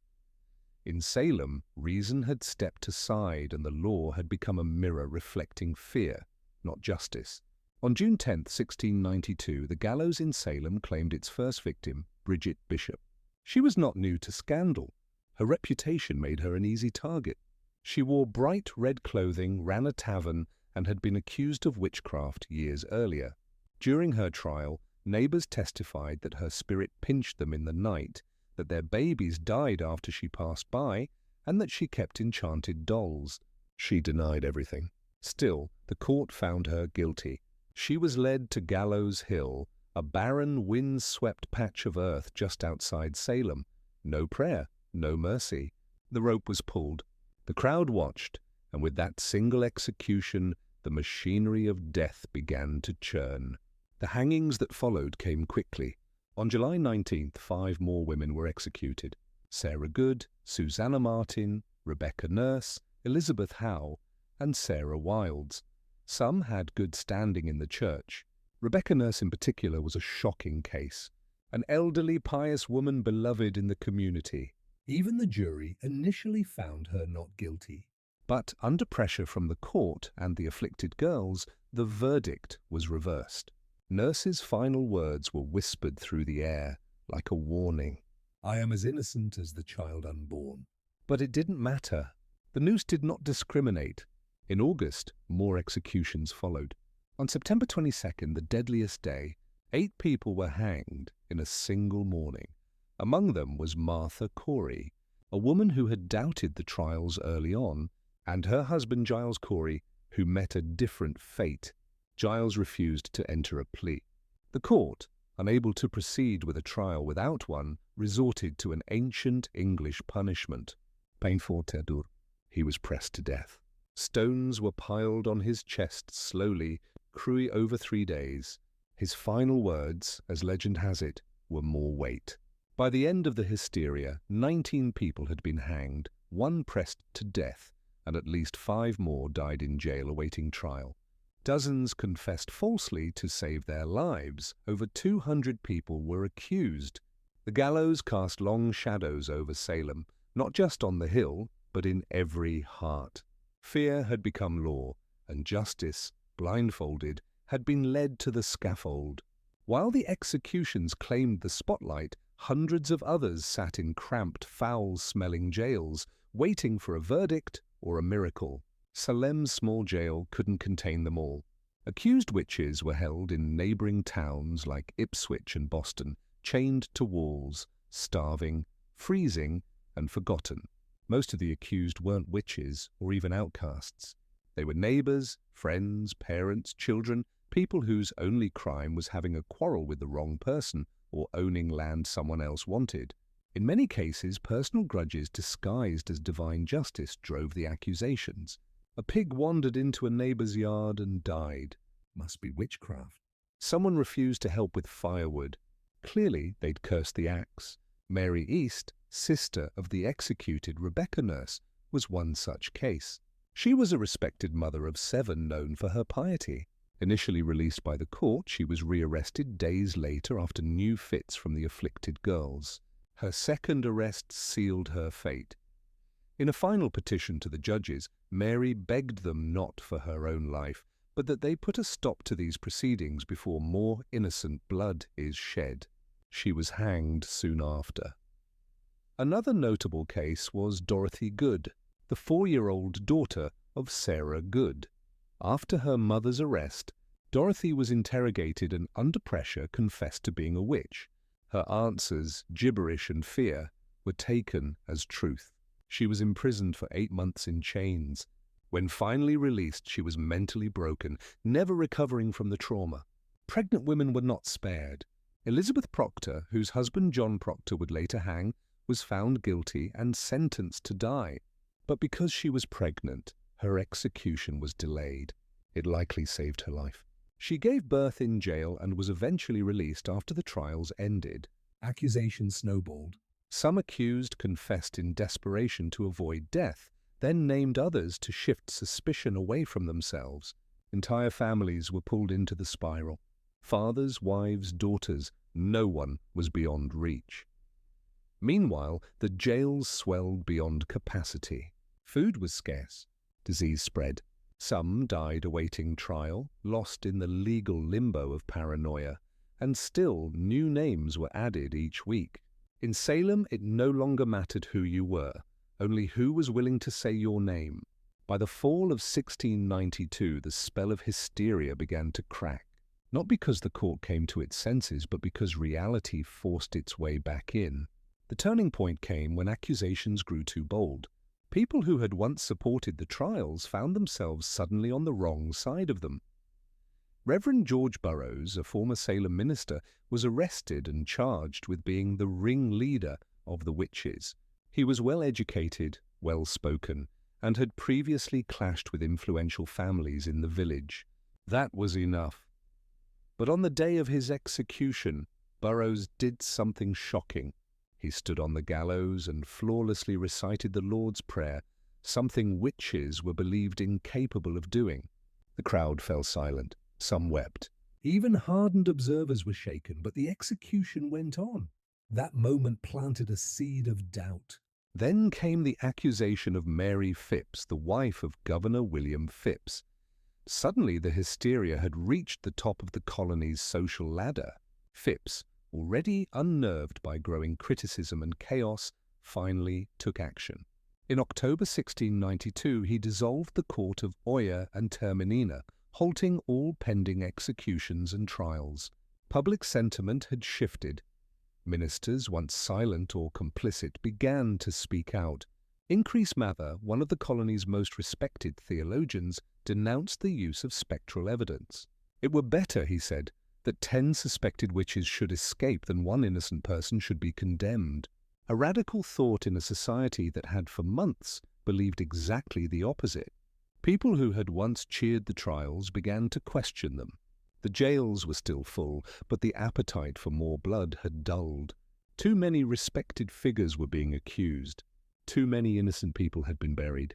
In Salem, reason had stepped aside and the law had become a mirror reflecting fear, not justice. On June 10, 1692, the gallows in Salem claimed its first victim, Bridget Bishop. She was not new to scandal. Her reputation made her an easy target. She wore bright red clothing, ran a tavern, and had been accused of witchcraft years earlier. During her trial, neighbors testified that her spirit pinched them in the night, that their babies died after she passed by, and that she kept enchanted dolls. She denied everything. Still, the court found her guilty. She was led to Gallows Hill, a barren, wind-swept patch of earth just outside Salem. No prayer, no mercy. The rope was pulled. The crowd watched, and with that single execution, the machinery of death began to churn. The hangings that followed came quickly. On July 19th, 5 more women were executed. Sarah Good, Susanna Martin, Rebecca Nurse, Elizabeth Howe, and Sarah Wilds. Some had good standing in the church. Rebecca Nurse in particular was a shocking case. An elderly, pious woman beloved in the community. Even the jury initially found her not guilty. But under pressure from the court and the afflicted girls, the verdict was reversed. Nurse's final words were whispered through the air, like a warning. "I am as innocent as the child unborn." But it didn't matter. The noose did not discriminate. In August, more executions followed. On September 22nd, the deadliest day, 8 people were hanged in a single morning. Among them was Martha Corey, a woman who had doubted the trials early on, and her husband Giles Corey, who met a different fate. Giles refused to enter a plea. The court, unable to proceed with a trial without one, resorted to an ancient English punishment. Peine forte dur. He was pressed to death. Stones were piled on his chest slowly, cruelly over 3 days. His final words, as legend has it, were more weight. By the end of the hysteria, 19 people had been hanged, 1 pressed to death, and at least 5 more died in jail awaiting trial. Dozens confessed falsely to save their lives. Over 200 people were accused. The gallows cast long shadows over Salem, not just on the hill, but in every heart. Fear had become law, and justice, blindfolded, had been led to the scaffold. While the executions claimed the spotlight, hundreds of others sat in cramped, foul-smelling jails, waiting for a verdict or a miracle. Salem's small jail couldn't contain them all. Accused witches were held in neighboring towns like Ipswich and Boston, chained to walls, starving, freezing, and forgotten. Most of the accused weren't witches or even outcasts. They were neighbors, friends, parents, children, people whose only crime was having a quarrel with the wrong person or owning land someone else wanted. In many cases, personal grudges disguised as divine justice drove the accusations. A pig wandered into a neighbor's yard and died. Must be witchcraft. Someone refused to help with firewood. Clearly, they'd cursed the axe. Mary East, sister of the executed Rebecca Nurse, was one such case. She was a respected mother of 7 known for her piety. Initially released by the court, she was rearrested days later after new fits from the afflicted girls. Her second arrest sealed her fate. In a final petition to the judges, Mary begged them not for her own life, but that they put a stop to these proceedings before more innocent blood is shed. She was hanged soon after. Another notable case was Dorothy Good, the 4-year-old daughter of Sarah Good. After her mother's arrest, Dorothy was interrogated and under pressure confessed to being a witch. Her answers, gibberish and fear, were taken as truth. She was imprisoned for 8 months in chains. When finally released, she was mentally broken, never recovering from the trauma. Pregnant women were not spared. Elizabeth Proctor, whose husband John Proctor would later hang, was found guilty and sentenced to die. But because she was pregnant, her execution was delayed. It likely saved her life. She gave birth in jail and was eventually released after the trials ended. Accusations snowballed. Some accused confessed in desperation to avoid death, then named others to shift suspicion away from themselves. Entire families were pulled into the spiral. Fathers, wives, daughters, no one was beyond reach. Meanwhile, the jails swelled beyond capacity. Food was scarce. Disease spread. Some died awaiting trial, lost in the legal limbo of paranoia, and still new names were added each week. In Salem, it no longer mattered who you were, only who was willing to say your name. By the fall of 1692, the spell of hysteria began to crack, not because the court came to its senses, but because reality forced its way back in. The turning point came when accusations grew too bold. People who had once supported the trials found themselves suddenly on the wrong side of them. Reverend George Burroughs, a former Salem minister, was arrested and charged with being the ringleader of the witches. He was well-educated, well-spoken, and had previously clashed with influential families in the village. That was enough. But on the day of his execution, Burroughs did something shocking. He stood on the gallows and flawlessly recited the Lord's Prayer, something witches were believed incapable of doing. The crowd fell silent. Some wept. Even hardened observers were shaken, but the execution went on. That moment planted a seed of doubt. Then came the accusation of Mary Phipps, the wife of Governor William Phipps. Suddenly the hysteria had reached the top of the colony's social ladder. Phipps, already unnerved by growing criticism and chaos, finally took action. In October 1692, he dissolved the court of Oyer and Terminina, halting all pending executions and trials. Public sentiment had shifted. Ministers, once silent or complicit, began to speak out. Increase Mather, one of the colony's most respected theologians, denounced the use of spectral evidence. It were better, he said, that 10 suspected witches should escape than one innocent person should be condemned. A radical thought in a society that had for months believed exactly the opposite. People who had once cheered the trials began to question them. The jails were still full, but the appetite for more blood had dulled. Too many respected figures were being accused. Too many innocent people had been buried.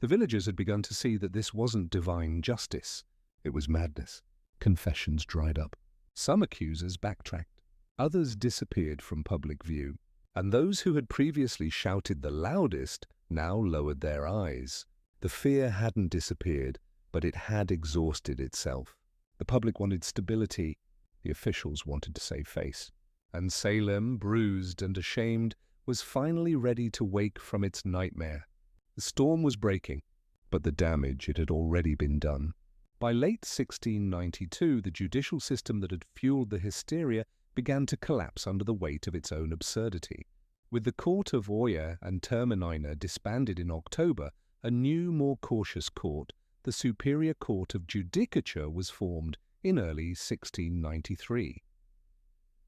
The villagers had begun to see that this wasn't divine justice. It was madness. Confessions dried up. Some accusers backtracked. Others disappeared from public view. And those who had previously shouted the loudest now lowered their eyes. The fear hadn't disappeared, but it had exhausted itself. The public wanted stability. The officials wanted to save face. And Salem, bruised and ashamed, was finally ready to wake from its nightmare. The storm was breaking, but the damage it had already been done. By late 1692, the judicial system that had fueled the hysteria began to collapse under the weight of its own absurdity. With the court of Oyer and Terminina disbanded in October, a new, more cautious court, the Superior Court of Judicature, was formed in early 1693.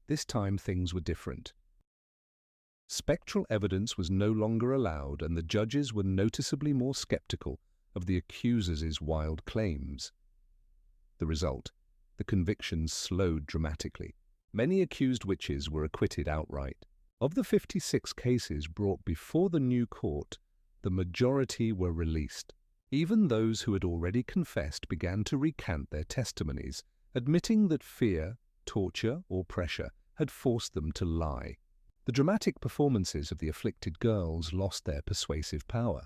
This time things were different. Spectral evidence was no longer allowed, and the judges were noticeably more skeptical of the accusers' wild claims. The result: the convictions slowed dramatically. Many accused witches were acquitted outright. Of the 56 cases brought before the new court, the majority were released. Even those who had already confessed began to recant their testimonies, admitting that fear, torture, or pressure had forced them to lie. The dramatic performances of the afflicted girls lost their persuasive power.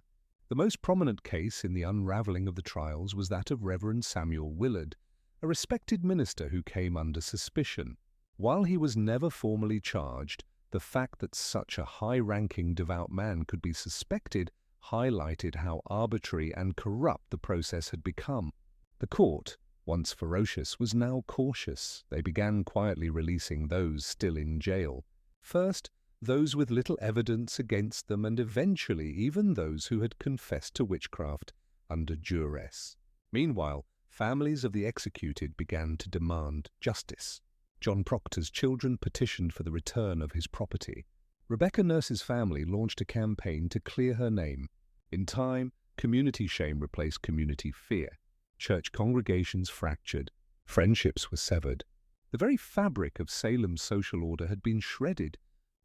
The most prominent case in the unraveling of the trials was that of Reverend Samuel Willard, a respected minister who came under suspicion. While he was never formally charged, the fact that such a high-ranking devout man could be suspected highlighted how arbitrary and corrupt the process had become. The court, once ferocious, was now cautious. They began quietly releasing those still in jail. First, those with little evidence against them, and eventually even those who had confessed to witchcraft under duress. Meanwhile, families of the executed began to demand justice. John Proctor's children petitioned for the return of his property. Rebecca Nurse's family launched a campaign to clear her name. In time, community shame replaced community fear. Church congregations fractured. Friendships were severed. The very fabric of Salem's social order had been shredded.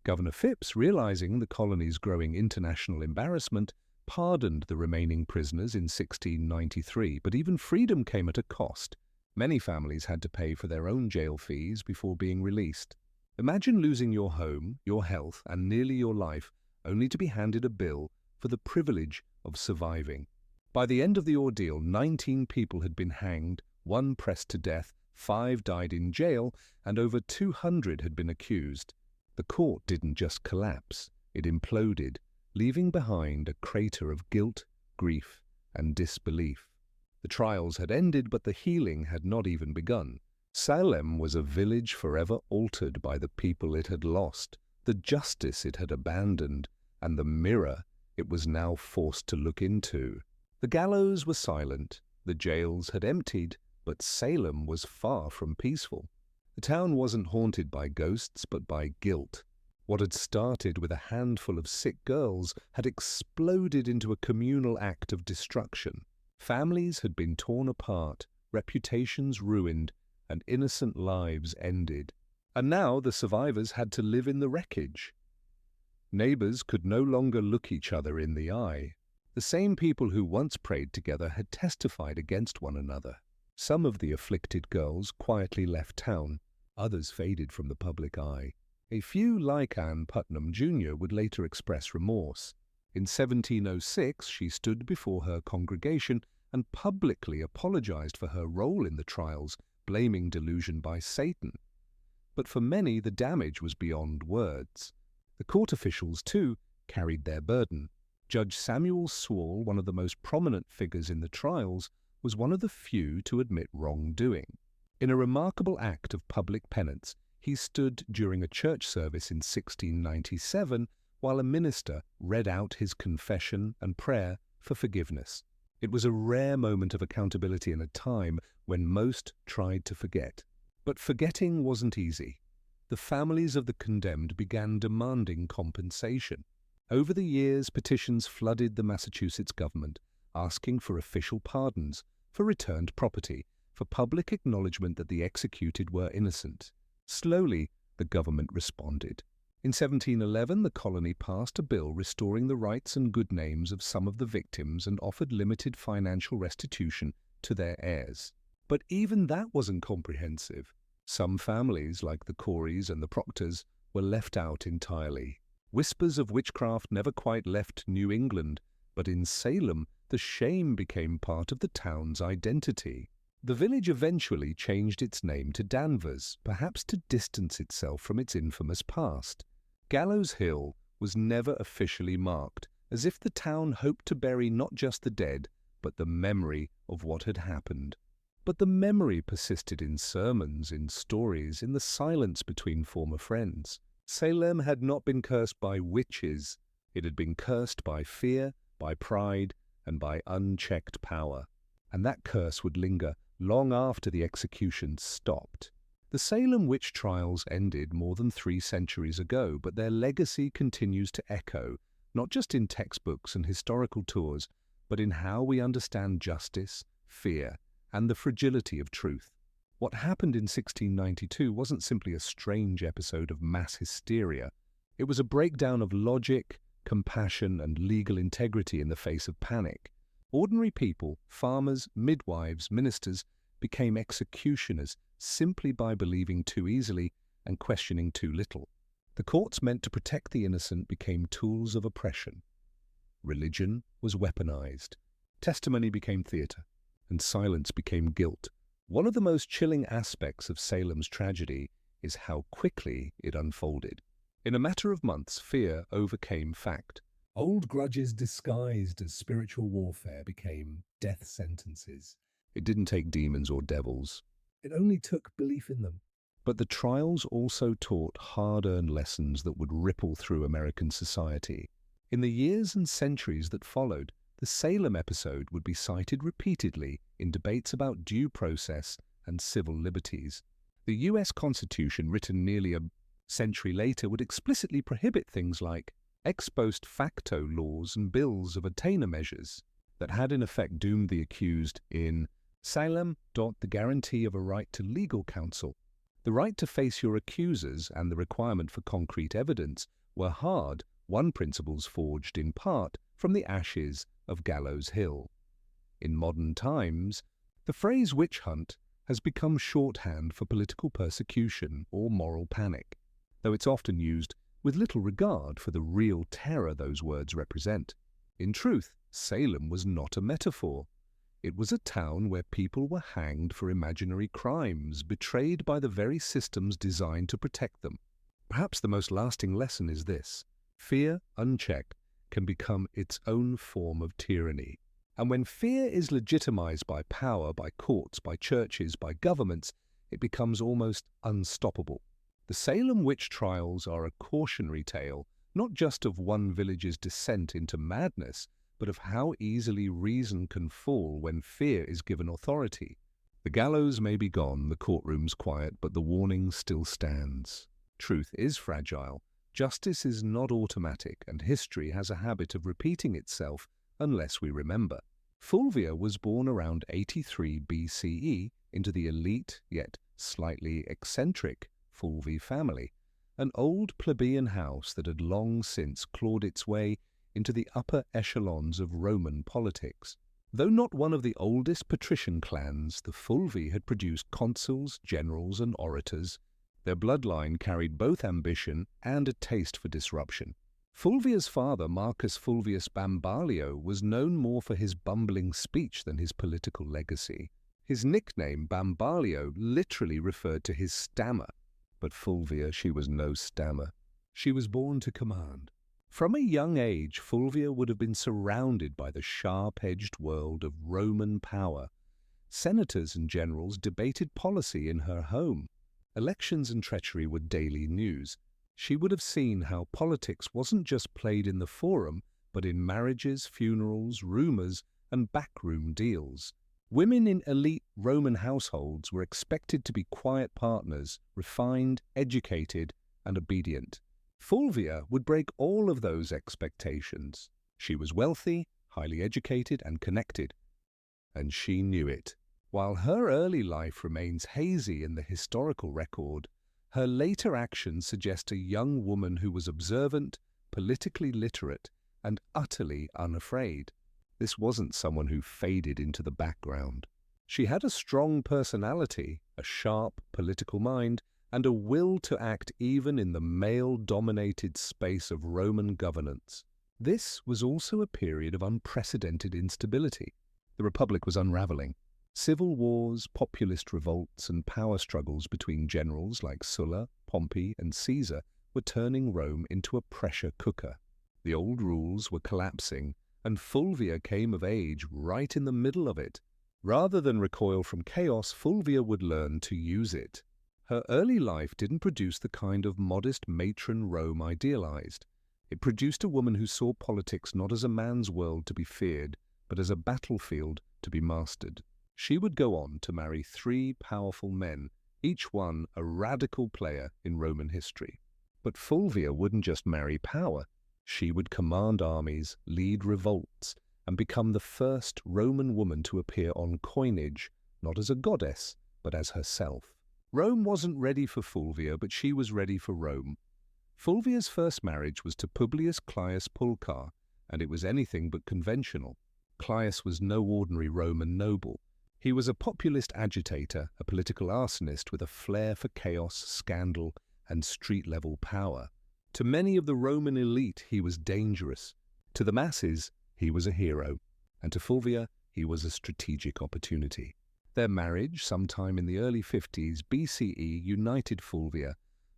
Governor Phipps, realizing the colony's growing international embarrassment, pardoned the remaining prisoners in 1693, but even freedom came at a cost. Many families had to pay for their own jail fees before being released. Imagine losing your home, your health, and nearly your life, only to be handed a bill for the privilege of surviving. By the end of the ordeal, 19 people had been hanged, 1 pressed to death, 5 died in jail, and over 200 had been accused. The court didn't just collapse, it imploded, leaving behind a crater of guilt, grief, and disbelief. The trials had ended, but the healing had not even begun. Salem was a village forever altered by the people it had lost, the justice it had abandoned, and the mirror it was now forced to look into. The gallows were silent, the jails had emptied, but Salem was far from peaceful. The town wasn't haunted by ghosts, but by guilt. What had started with a handful of sick girls had exploded into a communal act of destruction. Families had been torn apart, reputations ruined, and innocent lives ended. And now the survivors had to live in the wreckage. Neighbors could no longer look each other in the eye. The same people who once prayed together had testified against one another. Some of the afflicted girls quietly left town. Others faded from the public eye. A few, like Anne Putnam Jr., would later express remorse. In 1706, she stood before her congregation and publicly apologized for her role in the trials, blaming delusion by Satan. But for many, the damage was beyond words. The court officials, too, carried their burden. Judge Samuel Swall, one of the most prominent figures in the trials, was one of the few to admit wrongdoing. In a remarkable act of public penance, he stood during a church service in 1697 while a minister read out his confession and prayer for forgiveness. It was a rare moment of accountability in a time when most tried to forget. But forgetting wasn't easy. The families of the condemned began demanding compensation. Over the years, petitions flooded the Massachusetts government, asking for official pardons, for returned property, for public acknowledgement that the executed were innocent. Slowly, the government responded. In 1711, the colony passed a bill restoring the rights and good names of some of the victims and offered limited financial restitution to their heirs. But even that wasn't comprehensive. Some families, like the Coreys and the Proctors, were left out entirely. Whispers of witchcraft never quite left New England, but in Salem, the shame became part of the town's identity. The village eventually changed its name to Danvers, perhaps to distance itself from its infamous past. Gallows Hill was never officially marked, as if the town hoped to bury not just the dead, but the memory of what had happened. But the memory persisted in sermons, in stories, in the silence between former friends. Salem had not been cursed by witches. It had been cursed by fear, by pride, and by unchecked power. And that curse would linger long after the executions stopped. The Salem witch trials ended more than 3 centuries ago, but their legacy continues to echo, not just in textbooks and historical tours, but in how we understand justice, fear, and the fragility of truth. What happened in 1692 wasn't simply a strange episode of mass hysteria. It was a breakdown of logic, compassion, and legal integrity in the face of panic. Ordinary people, farmers, midwives, ministers, became executioners simply by believing too easily and questioning too little. The courts meant to protect the innocent became tools of oppression. Religion was weaponized. Testimony became theater, and silence became guilt. One of the most chilling aspects of Salem's tragedy is how quickly it unfolded. In a matter of months, fear overcame fact. Old grudges disguised as spiritual warfare became death sentences. It didn't take demons or devils. It only took belief in them. But the trials also taught hard-earned lessons that would ripple through American society. In the years and centuries that followed, the Salem episode would be cited repeatedly in debates about due process and civil liberties. The U.S. Constitution, written nearly a century later, would explicitly prohibit things like ex post facto laws and bills of attainder measures that had in effect doomed the accused in Salem. The guarantee of a right to legal counsel. The right to face your accusers and the requirement for concrete evidence were hard-won principles forged in part from the ashes of Gallows Hill. In modern times, the phrase witch hunt has become shorthand for political persecution or moral panic, though it's often used with little regard for the real terror those words represent. In truth, Salem was not a metaphor. It was a town where people were hanged for imaginary crimes, betrayed by the very systems designed to protect them. Perhaps the most lasting lesson is this: fear, unchecked, can become its own form of tyranny. And when fear is legitimized by power, by courts, by churches, by governments, it becomes almost unstoppable. The Salem witch trials are a cautionary tale, not just of one village's descent into madness, but of how easily reason can fall when fear is given authority. The gallows may be gone, the courtroom's quiet, but the warning still stands. Truth is fragile, justice is not automatic, and history has a habit of repeating itself unless we remember. Fulvia was born around 83 BCE into the elite, yet slightly eccentric, Fulvi family, an old plebeian house that had long since clawed its way into the upper echelons of Roman politics. Though not one of the oldest patrician clans, the Fulvi had produced consuls, generals, and orators. Their bloodline carried both ambition and a taste for disruption. Fulvia's father, Marcus Fulvius Bambalio, was known more for his bumbling speech than his political legacy. His nickname, Bambalio, literally referred to his stammer. But Fulvia, she was no stammer. She was born to command. From a young age, Fulvia would have been surrounded by the sharp-edged world of Roman power. Senators and generals debated policy in her home. Elections and treachery were daily news. She would have seen how politics wasn't just played in the forum, but in marriages, funerals, rumors, and backroom deals. Women in elite Roman households were expected to be quiet partners, refined, educated, and obedient. Fulvia would break all of those expectations. She was wealthy, highly educated, and connected. And she knew it. While her early life remains hazy in the historical record, her later actions suggest a young woman who was observant, politically literate, and utterly unafraid. This wasn't someone who faded into the background. She had a strong personality, a sharp political mind, and a will to act even in the male-dominated space of Roman governance. This was also a period of unprecedented instability. The Republic was unraveling. Civil wars, populist revolts, and power struggles between generals like Sulla, Pompey, and Caesar were turning Rome into a pressure cooker. The old rules were collapsing, and Fulvia came of age right in the middle of it. Rather than recoil from chaos, Fulvia would learn to use it. Her early life didn't produce the kind of modest matron Rome idealized. It produced a woman who saw politics not as a man's world to be feared, but as a battlefield to be mastered. She would go on to marry 3 powerful men, each one a radical player in Roman history. But Fulvia wouldn't just marry power. She would command armies, lead revolts, and become the first Roman woman to appear on coinage, not as a goddess, but as herself. Rome wasn't ready for Fulvia, but she was ready for Rome. Fulvia's first marriage was to Publius Caius Pulchar, and it was anything but conventional. Caius was no ordinary Roman noble. He was a populist agitator, a political arsonist with a flair for chaos, scandal, and street-level power. To many of the Roman elite, he was dangerous. To the masses, he was a hero. And to Fulvia, he was a strategic opportunity. Their marriage, sometime in the early 50s BCE, united Fulvia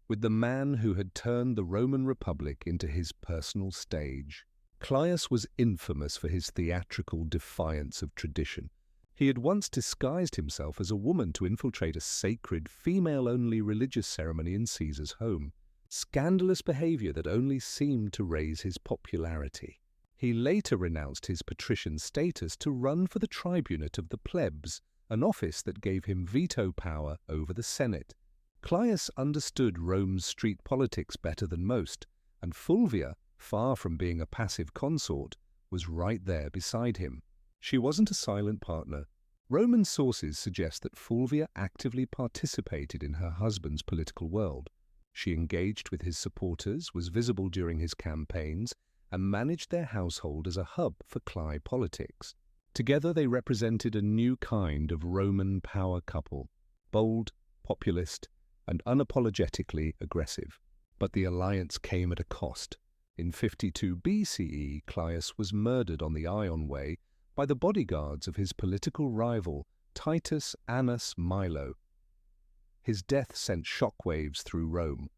with the man who had turned the Roman Republic into his personal stage. Caius was infamous for his theatrical defiance of tradition. He had once disguised himself as a woman to infiltrate a sacred, female-only religious ceremony in Caesar's home. Scandalous behavior that only seemed to raise his popularity. He later renounced his patrician status to run for the tribunate of the plebs, an office that gave him veto power over the Senate. Caius understood Rome's street politics better than most, and Fulvia, far from being a passive consort, was right there beside him. She wasn't a silent partner. Roman sources suggest that Fulvia actively participated in her husband's political world. She engaged with his supporters, was visible during his campaigns, and managed their household as a hub for Cly politics. Together they represented a new kind of Roman power couple, bold, populist, and unapologetically aggressive. But the alliance came at a cost. In 52 BCE, Caius was murdered on the Ion Way by the bodyguards of his political rival, Titus Annus Milo. His death sent shockwaves through Rome.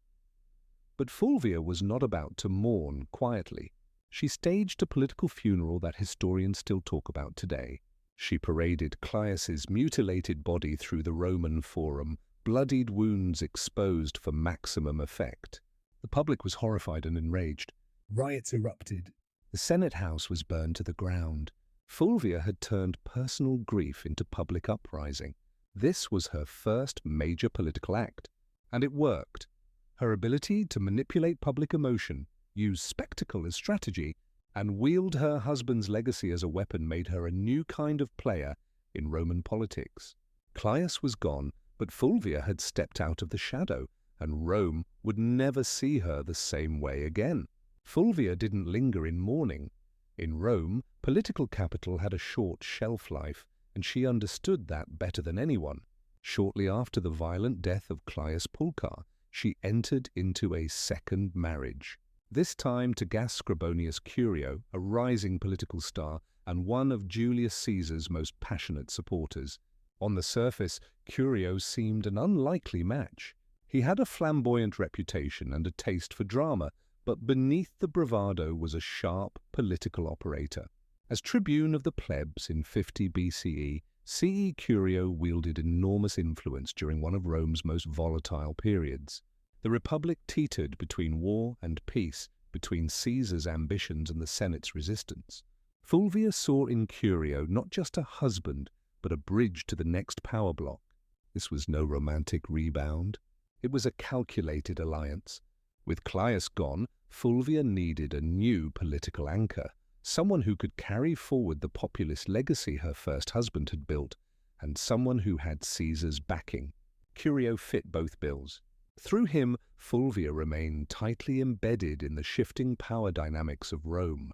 But Fulvia was not about to mourn quietly. She staged a political funeral that historians still talk about today. She paraded Caius's mutilated body through the Roman Forum, bloodied wounds exposed for maximum effect. The public was horrified and enraged. Riots erupted. The Senate House was burned to the ground. Fulvia had turned personal grief into public uprising. This was her first major political act, and it worked. Her ability to manipulate public emotion, use spectacle as strategy, and wield her husband's legacy as a weapon made her a new kind of player in Roman politics. Caius was gone, but Fulvia had stepped out of the shadow, and Rome would never see her the same way again. Fulvia didn't linger in mourning. In Rome, political capital had a short shelf life, and she understood that better than anyone. Shortly after the violent death of Caius Pulchar, she entered into a second marriage. This time to Gaius Scribonius Curio, a rising political star and one of Julius Caesar's most passionate supporters. On the surface, Curio seemed an unlikely match. He had a flamboyant reputation and a taste for drama, but beneath the bravado was a sharp political operator. As tribune of the plebs in 50 BCE, C.E. Curio wielded enormous influence during one of Rome's most volatile periods. The Republic teetered between war and peace, between Caesar's ambitions and the Senate's resistance. Fulvia saw in Curio not just a husband, but a bridge to the next power block. This was no romantic rebound. It was a calculated alliance. With Caius gone, Fulvia needed a new political anchor, someone who could carry forward the populist legacy her first husband had built, and someone who had Caesar's backing. Curio fit both bills. Through him, Fulvia remained tightly embedded in the shifting power dynamics of Rome.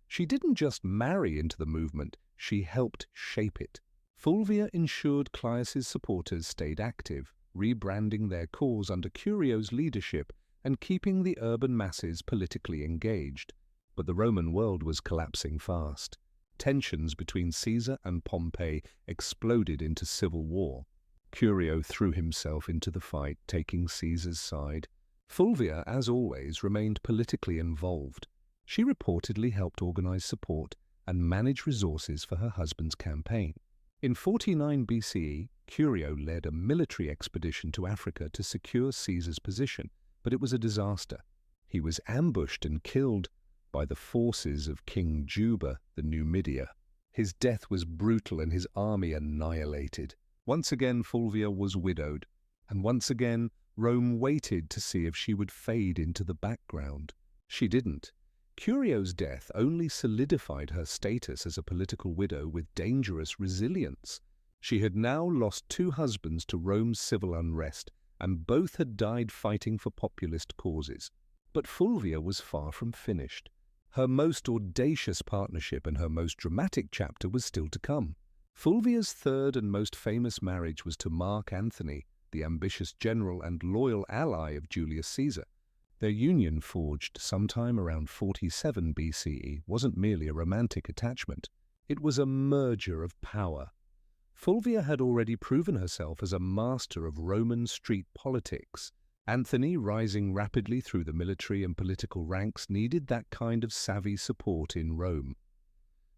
She didn't just marry into the movement, she helped shape it. Fulvia ensured Claius's supporters stayed active, rebranding their cause under Curio's leadership and keeping the urban masses politically engaged. But the Roman world was collapsing fast. Tensions between Caesar and Pompey exploded into civil war. Curio threw himself into the fight, taking Caesar's side. Fulvia, as always, remained politically involved. She reportedly helped organize support and manage resources for her husband's campaign. In 49 BCE, Curio led a military expedition to Africa to secure Caesar's position, but it was a disaster. He was ambushed and killed by the forces of King Juba, the Numidia. His death was brutal and his army annihilated. Once again, Fulvia was widowed, and once again, Rome waited to see if she would fade into the background. She didn't. Curio's death only solidified her status as a political widow with dangerous resilience. She had now lost 2 husbands to Rome's civil unrest, and both had died fighting for populist causes. But Fulvia was far from finished. Her most audacious partnership and her most dramatic chapter was still to come. Fulvia's third and most famous marriage was to Mark Antony, the ambitious general and loyal ally of Julius Caesar. Their union, forged sometime around 47 BCE, wasn't merely a romantic attachment. It was a merger of power. Fulvia had already proven herself as a master of Roman street politics. Antony, rising rapidly through the military and political ranks, needed that kind of savvy support in Rome.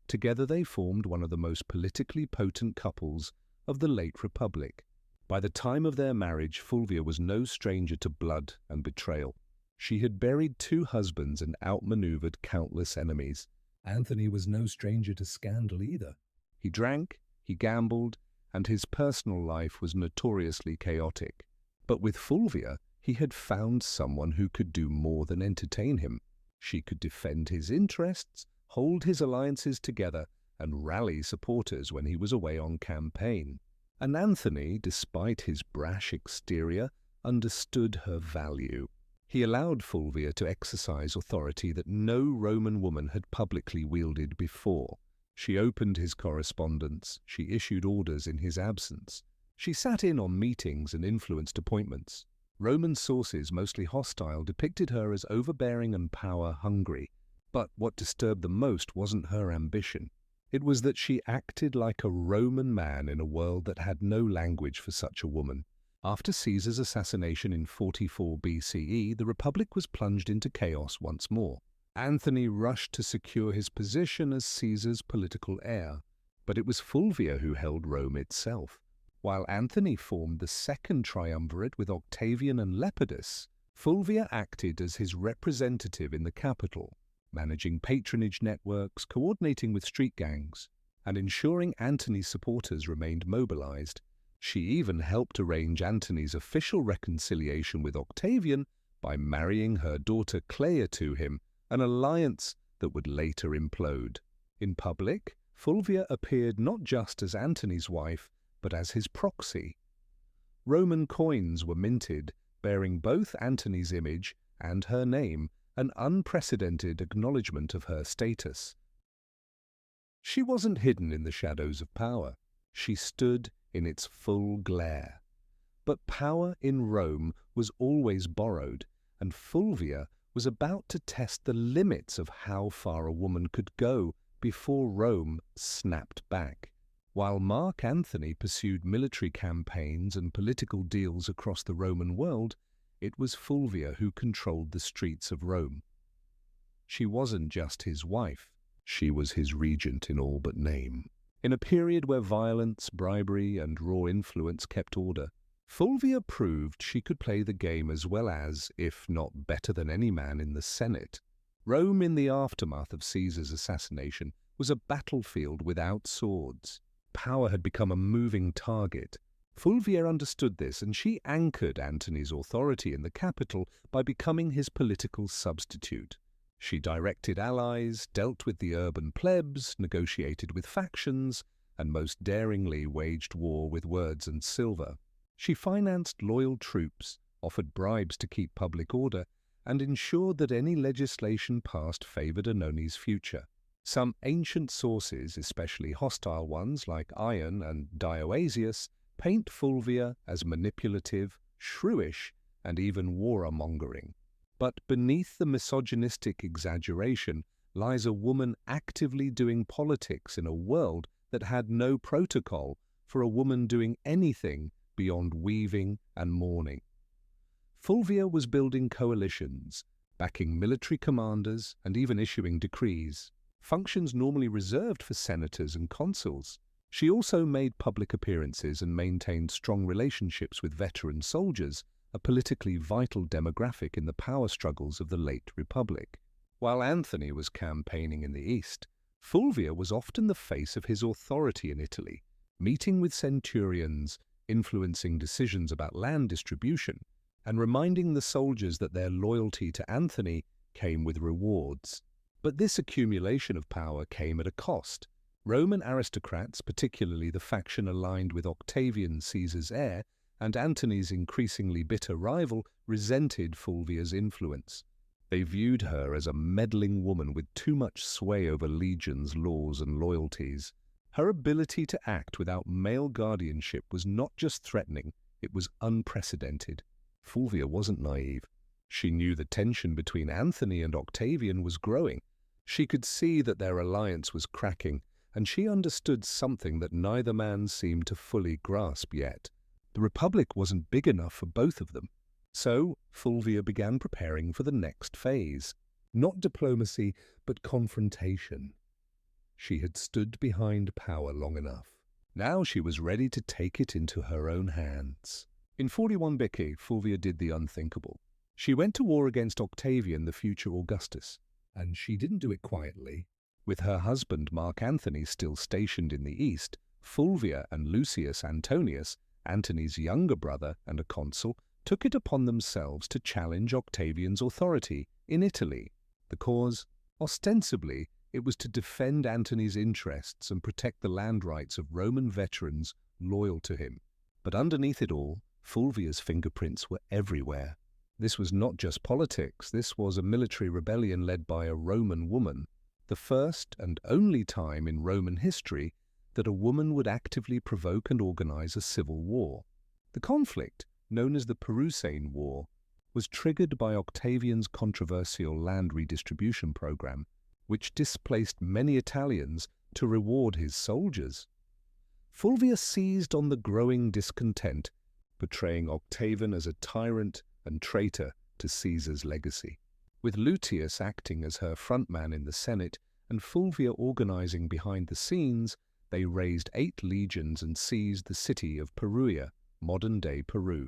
Together they formed one of the most politically potent couples of the late Republic. By the time of their marriage, Fulvia was no stranger to blood and betrayal. She had buried 2 husbands and outmaneuvered countless enemies. Antony was no stranger to scandal either. He drank, he gambled, and his personal life was notoriously chaotic. But with Fulvia, he had found someone who could do more than entertain him. She could defend his interests, hold his alliances together, and rally supporters when he was away on campaign. And Antony, despite his brash exterior, understood her value. He allowed Fulvia to exercise authority that no Roman woman had publicly wielded before. She opened his correspondence, she issued orders in his absence. She sat in on meetings and influenced appointments. Roman sources, mostly hostile, depicted her as overbearing and power-hungry. But what disturbed them most wasn't her ambition. It was that she acted like a Roman man in a world that had no language for such a woman. After Caesar's assassination in 44 BCE, the Republic was plunged into chaos once more. Antony rushed to secure his position as Caesar's political heir, but it was Fulvia who held Rome itself. While Antony formed the second triumvirate with Octavian and Lepidus, Fulvia acted as his representative in the capital, managing patronage networks, coordinating with street gangs, and ensuring Antony's supporters remained mobilized. She even helped arrange Antony's official reconciliation with Octavian by marrying her daughter Cleia to him, an alliance that would later implode. In public, Fulvia appeared not just as Antony's wife, but as his proxy. Roman coins were minted, bearing both Antony's image and her name, an unprecedented acknowledgement of her status. She wasn't hidden in the shadows of power. She stood in its full glare. But power in Rome was always borrowed, and Fulvia was about to test the limits of how far a woman could go before Rome snapped back. While Mark Antony pursued military campaigns and political deals across the Roman world, it was Fulvia who controlled the streets of Rome. She wasn't just his wife, she was his regent in all but name. In a period where violence, bribery, and raw influence kept order, Fulvia proved she could play the game as well as, if not better than any man in the Senate. Rome, in the aftermath of Caesar's assassination, was a battlefield without swords. Power had become a moving target. Fulvia understood this, and she anchored Antony's authority in the capital by becoming his political substitute. She directed allies, dealt with the urban plebs, negotiated with factions, and most daringly waged war with words and silver. She financed loyal troops, offered bribes to keep public order, and ensured that any legislation passed favored Anoni's future. Some ancient sources, especially hostile ones like Ion and Dioasius, paint Fulvia as manipulative, shrewish, and even warmongering. But beneath the misogynistic exaggeration lies a woman actively doing politics in a world that had no protocol for a woman doing anything beyond weaving and mourning. Fulvia was building coalitions, backing military commanders, and even issuing decrees, functions normally reserved for senators and consuls. She also made public appearances and maintained strong relationships with veteran soldiers, a politically vital demographic in the power struggles of the late Republic. While Anthony was campaigning in the East, Fulvia was often the face of his authority in Italy, meeting with centurions, influencing decisions about land distribution, and reminding the soldiers that their loyalty to Anthony came with rewards. But this accumulation of power came at a cost. Roman aristocrats, particularly the faction aligned with Octavian, Caesar's heir, and Antony's increasingly bitter rival, resented Fulvia's influence. They viewed her as a meddling woman with too much sway over legions, laws, and loyalties. Her ability to act without male guardianship was not just threatening, it was unprecedented. Fulvia wasn't naive. She knew the tension between Anthony and Octavian was growing. She could see that their alliance was cracking, and she understood something that neither man seemed to fully grasp yet. The Republic wasn't big enough for both of them. So, Fulvia began preparing for the next phase. Not diplomacy, but confrontation. She had stood behind power long enough. Now she was ready to take it into her own hands. In 41 BC, Fulvia did the unthinkable. She went to war against Octavian, the future Augustus. And she didn't do it quietly. With her husband Mark Antony still stationed in the east, Fulvia and Lucius Antonius, Antony's younger brother and a consul, took it upon themselves to challenge Octavian's authority in Italy. The cause? Ostensibly, it was to defend Antony's interests and protect the land rights of Roman veterans loyal to him. But underneath it all, Fulvia's fingerprints were everywhere. This was not just politics, this was a military rebellion led by a Roman woman, the first and only time in Roman history that a woman would actively provoke and organize a civil war. The conflict, known as the Perusane War, was triggered by Octavian's controversial land redistribution program, which displaced many Italians to reward his soldiers. Fulvia seized on the growing discontent, portraying Octavian as a tyrant and traitor to Caesar's legacy. With Lucius acting as her frontman in the Senate and Fulvia organizing behind the scenes, they raised 8 legions and seized the city of Perugia, modern-day Peru.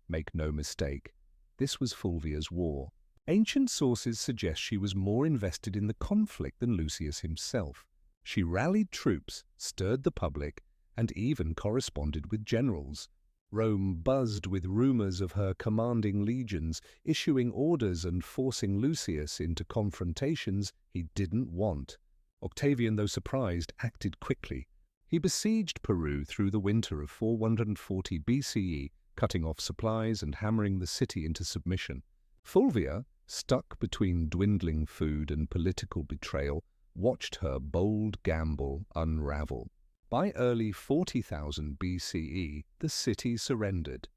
Make no mistake, this was Fulvia's war. Ancient sources suggest she was more invested in the conflict than Lucius himself. She rallied troops, stirred the public, and even corresponded with generals. Rome buzzed with rumors of her commanding legions, issuing orders and forcing Lucius into confrontations he didn't want. Octavian, though surprised, acted quickly. He besieged Peru through the winter of 440 BCE, cutting off supplies and hammering the city into submission. Fulvia, stuck between dwindling food and political betrayal, watched her bold gamble unravel. By early 40,000 BCE, the city surrendered.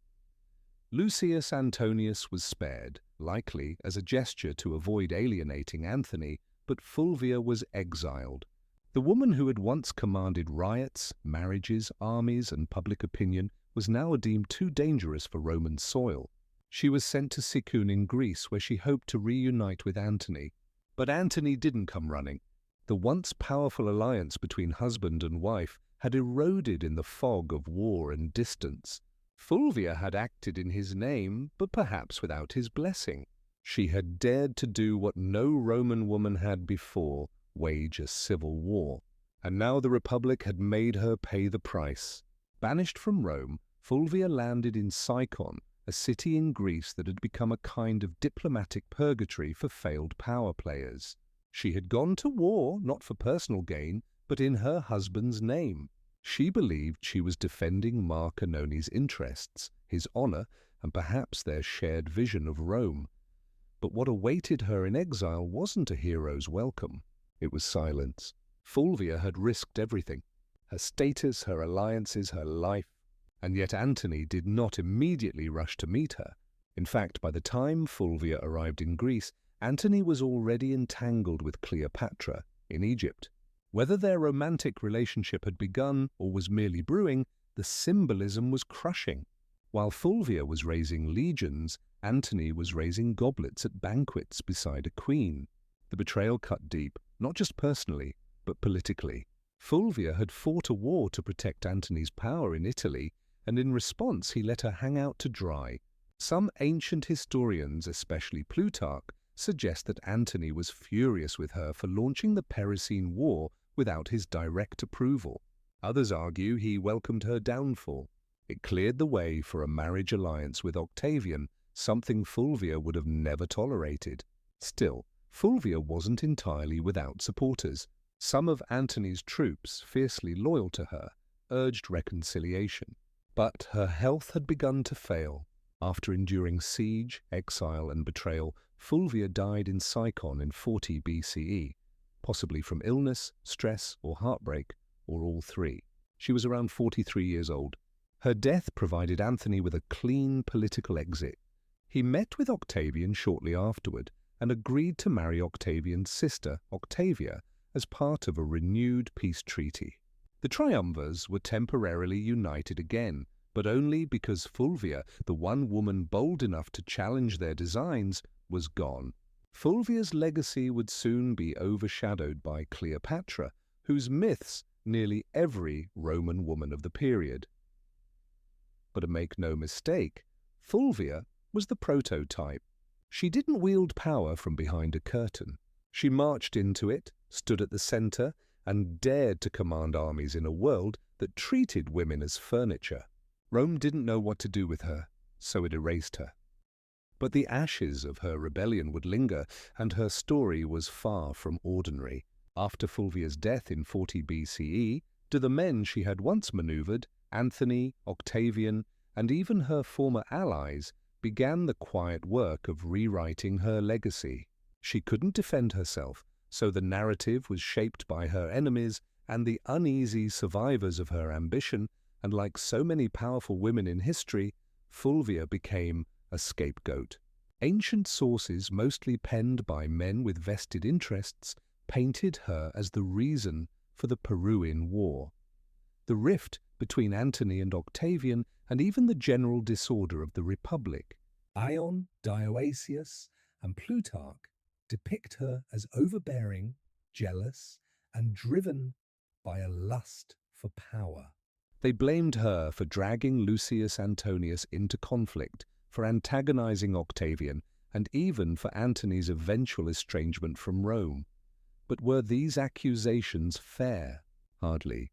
Lucius Antonius was spared, likely as a gesture to avoid alienating Anthony, but Fulvia was exiled. The woman who had once commanded riots, marriages, armies, and public opinion was now deemed too dangerous for Roman soil. She was sent to Sicyon in Greece, where she hoped to reunite with Antony. But Antony didn't come running. The once powerful alliance between husband and wife had eroded in the fog of war and distance. Fulvia had acted in his name, but perhaps without his blessing. She had dared to do what no Roman woman had before, wage a civil war. And now the Republic had made her pay the price. Banished from Rome, Fulvia landed in Sicyon, a city in Greece that had become a kind of diplomatic purgatory for failed power players. She had gone to war, not for personal gain, but in her husband's name. She believed she was defending Mark Annoni's interests, his honor, and perhaps their shared vision of Rome. But what awaited her in exile wasn't a hero's welcome. It was silence. Fulvia had risked everything: her status, her alliances, her life. And yet Antony did not immediately rush to meet her. In fact, by the time Fulvia arrived in Greece, Antony was already entangled with Cleopatra in Egypt. Whether their romantic relationship had begun or was merely brewing, the symbolism was crushing. While Fulvia was raising legions, Antony was raising goblets at banquets beside a queen. The betrayal cut deep, not just personally, but politically. Fulvia had fought a war to protect Antony's power in Italy, and in response he let her hang out to dry. Some ancient historians, especially Plutarch, suggest that Antony was furious with her for launching the Parisine War without his direct approval. Others argue he welcomed her downfall. It cleared the way for a marriage alliance with Octavian, something Fulvia would have never tolerated. Still, Fulvia wasn't entirely without supporters. Some of Antony's troops, fiercely loyal to her, urged reconciliation. But her health had begun to fail. After enduring siege, exile, and betrayal, Fulvia died in Sicyon in 40 BCE, possibly from illness, stress, or heartbreak, or all three. She was around 43 years old. Her death provided Antony with a clean political exit. He met with Octavian shortly afterward and agreed to marry Octavian's sister, Octavia, as part of a renewed peace treaty. The triumvirs were temporarily united again, but only because Fulvia, the one woman bold enough to challenge their designs, was gone. Fulvia's legacy would soon be overshadowed by Cleopatra, whose myths nearly every Roman woman of the period. But make no mistake, Fulvia was the prototype. She didn't wield power from behind a curtain. She marched into it, stood at the center, and dared to command armies in a world that treated women as furniture. Rome didn't know what to do with her, so it erased her. But the ashes of her rebellion would linger, and her story was far from ordinary. After Fulvia's death in 40 BCE, to the men she had once maneuvered, Antony, Octavian, and even her former allies, began the quiet work of rewriting her legacy. She couldn't defend herself, so the narrative was shaped by her enemies and the uneasy survivors of her ambition, and like so many powerful women in history, Fulvia became a scapegoat. Ancient sources, mostly penned by men with vested interests, painted her as the reason for the Peruvian War. The rift between Antony and Octavian, and even the general disorder of the Republic. Ion, Dioecius, and Plutarch depict her as overbearing, jealous, and driven by a lust for power. They blamed her for dragging Lucius Antonius into conflict, for antagonizing Octavian, and even for Antony's eventual estrangement from Rome. But were these accusations fair? Hardly.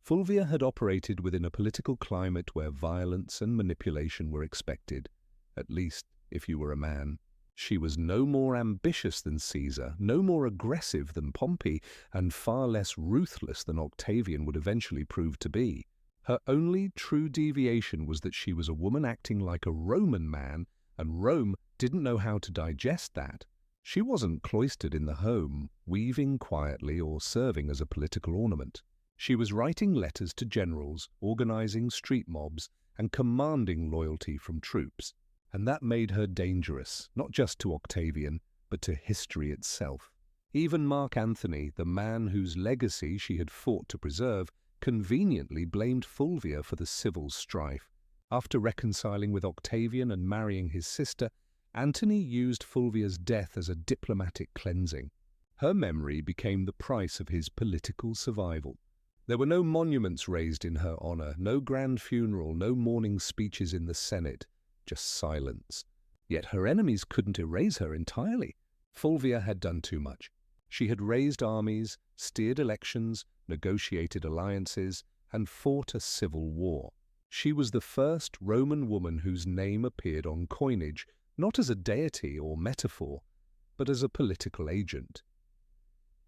Fulvia had operated within a political climate where violence and manipulation were expected, at least if you were a man. She was no more ambitious than Caesar, no more aggressive than Pompey, and far less ruthless than Octavian would eventually prove to be. Her only true deviation was that she was a woman acting like a Roman man, and Rome didn't know how to digest that. She wasn't cloistered in the home, weaving quietly or serving as a political ornament. She was writing letters to generals, organizing street mobs, and commanding loyalty from troops. And that made her dangerous, not just to Octavian, but to history itself. Even Mark Antony, the man whose legacy she had fought to preserve, conveniently blamed Fulvia for the civil strife. After reconciling with Octavian and marrying his sister, Antony used Fulvia's death as a diplomatic cleansing. Her memory became the price of his political survival. There were no monuments raised in her honor, no grand funeral, no mourning speeches in the Senate, just silence. Yet her enemies couldn't erase her entirely. Fulvia had done too much. She had raised armies, steered elections, negotiated alliances, and fought a civil war. She was the first Roman woman whose name appeared on coinage, not as a deity or metaphor, but as a political agent.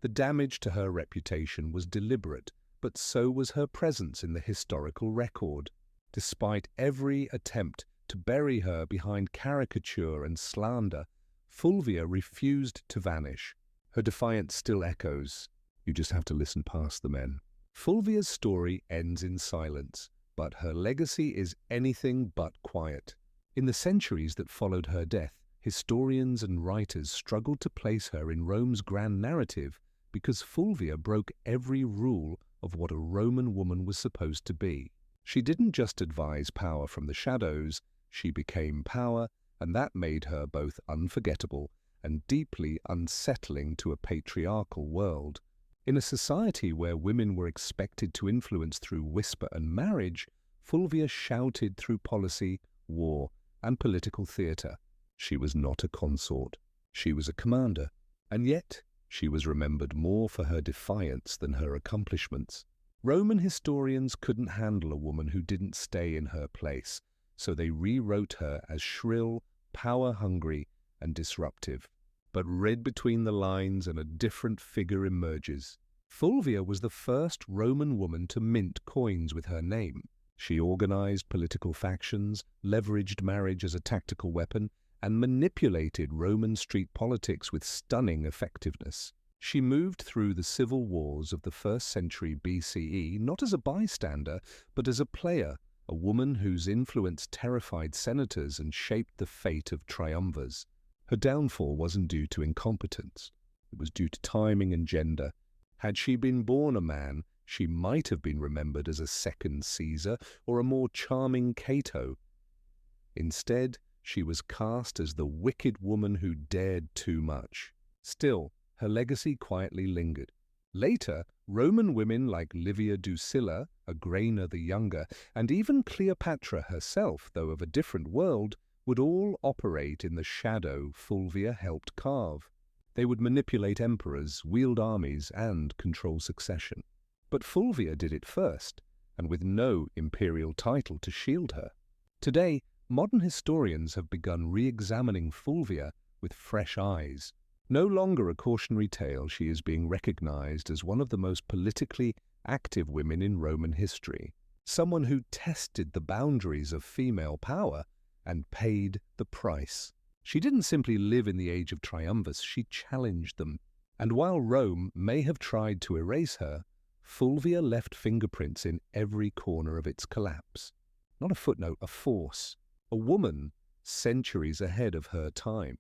The damage to her reputation was deliberate, but so was her presence in the historical record. Despite every attempt to bury her behind caricature and slander, Fulvia refused to vanish. Her defiance still echoes. You just have to listen past the men. Fulvia's story ends in silence, but her legacy is anything but quiet. In the centuries that followed her death, historians and writers struggled to place her in Rome's grand narrative because Fulvia broke every rule of what a Roman woman was supposed to be. She didn't just advise power from the shadows, she became power, and that made her both unforgettable and deeply unsettling to a patriarchal world. In a society where women were expected to influence through whisper and marriage, Fulvia shouted through policy, war, and political theatre. She was not a consort. She was a commander. And yet, she was remembered more for her defiance than her accomplishments. Roman historians couldn't handle a woman who didn't stay in her place, so they rewrote her as shrill, power-hungry, and disruptive. But read between the lines and a different figure emerges. Fulvia was the first Roman woman to mint coins with her name. She organized political factions, leveraged marriage as a tactical weapon, and manipulated Roman street politics with stunning effectiveness. She moved through the civil wars of the 1st century BCE not as a bystander, but as a player, a woman whose influence terrified senators and shaped the fate of triumvirs. Her downfall wasn't due to incompetence. It was due to timing and gender. Had she been born a man, she might have been remembered as a second Caesar or a more charming Cato. Instead, she was cast as the wicked woman who dared too much. Still, her legacy quietly lingered. Later, Roman women like Livia Drusilla, Agrena the Younger, and even Cleopatra herself, though of a different world, would all operate in the shadow Fulvia helped carve. They would manipulate emperors, wield armies, and control succession. But Fulvia did it first, and with no imperial title to shield her. Today, modern historians have begun re-examining Fulvia with fresh eyes. No longer a cautionary tale, she is being recognized as one of the most politically active women in Roman history, someone who tested the boundaries of female power and paid the price. She didn't simply live in the age of triumvirs, she challenged them. And while Rome may have tried to erase her, Fulvia left fingerprints in every corner of its collapse. Not a footnote, a force. A woman centuries ahead of her time.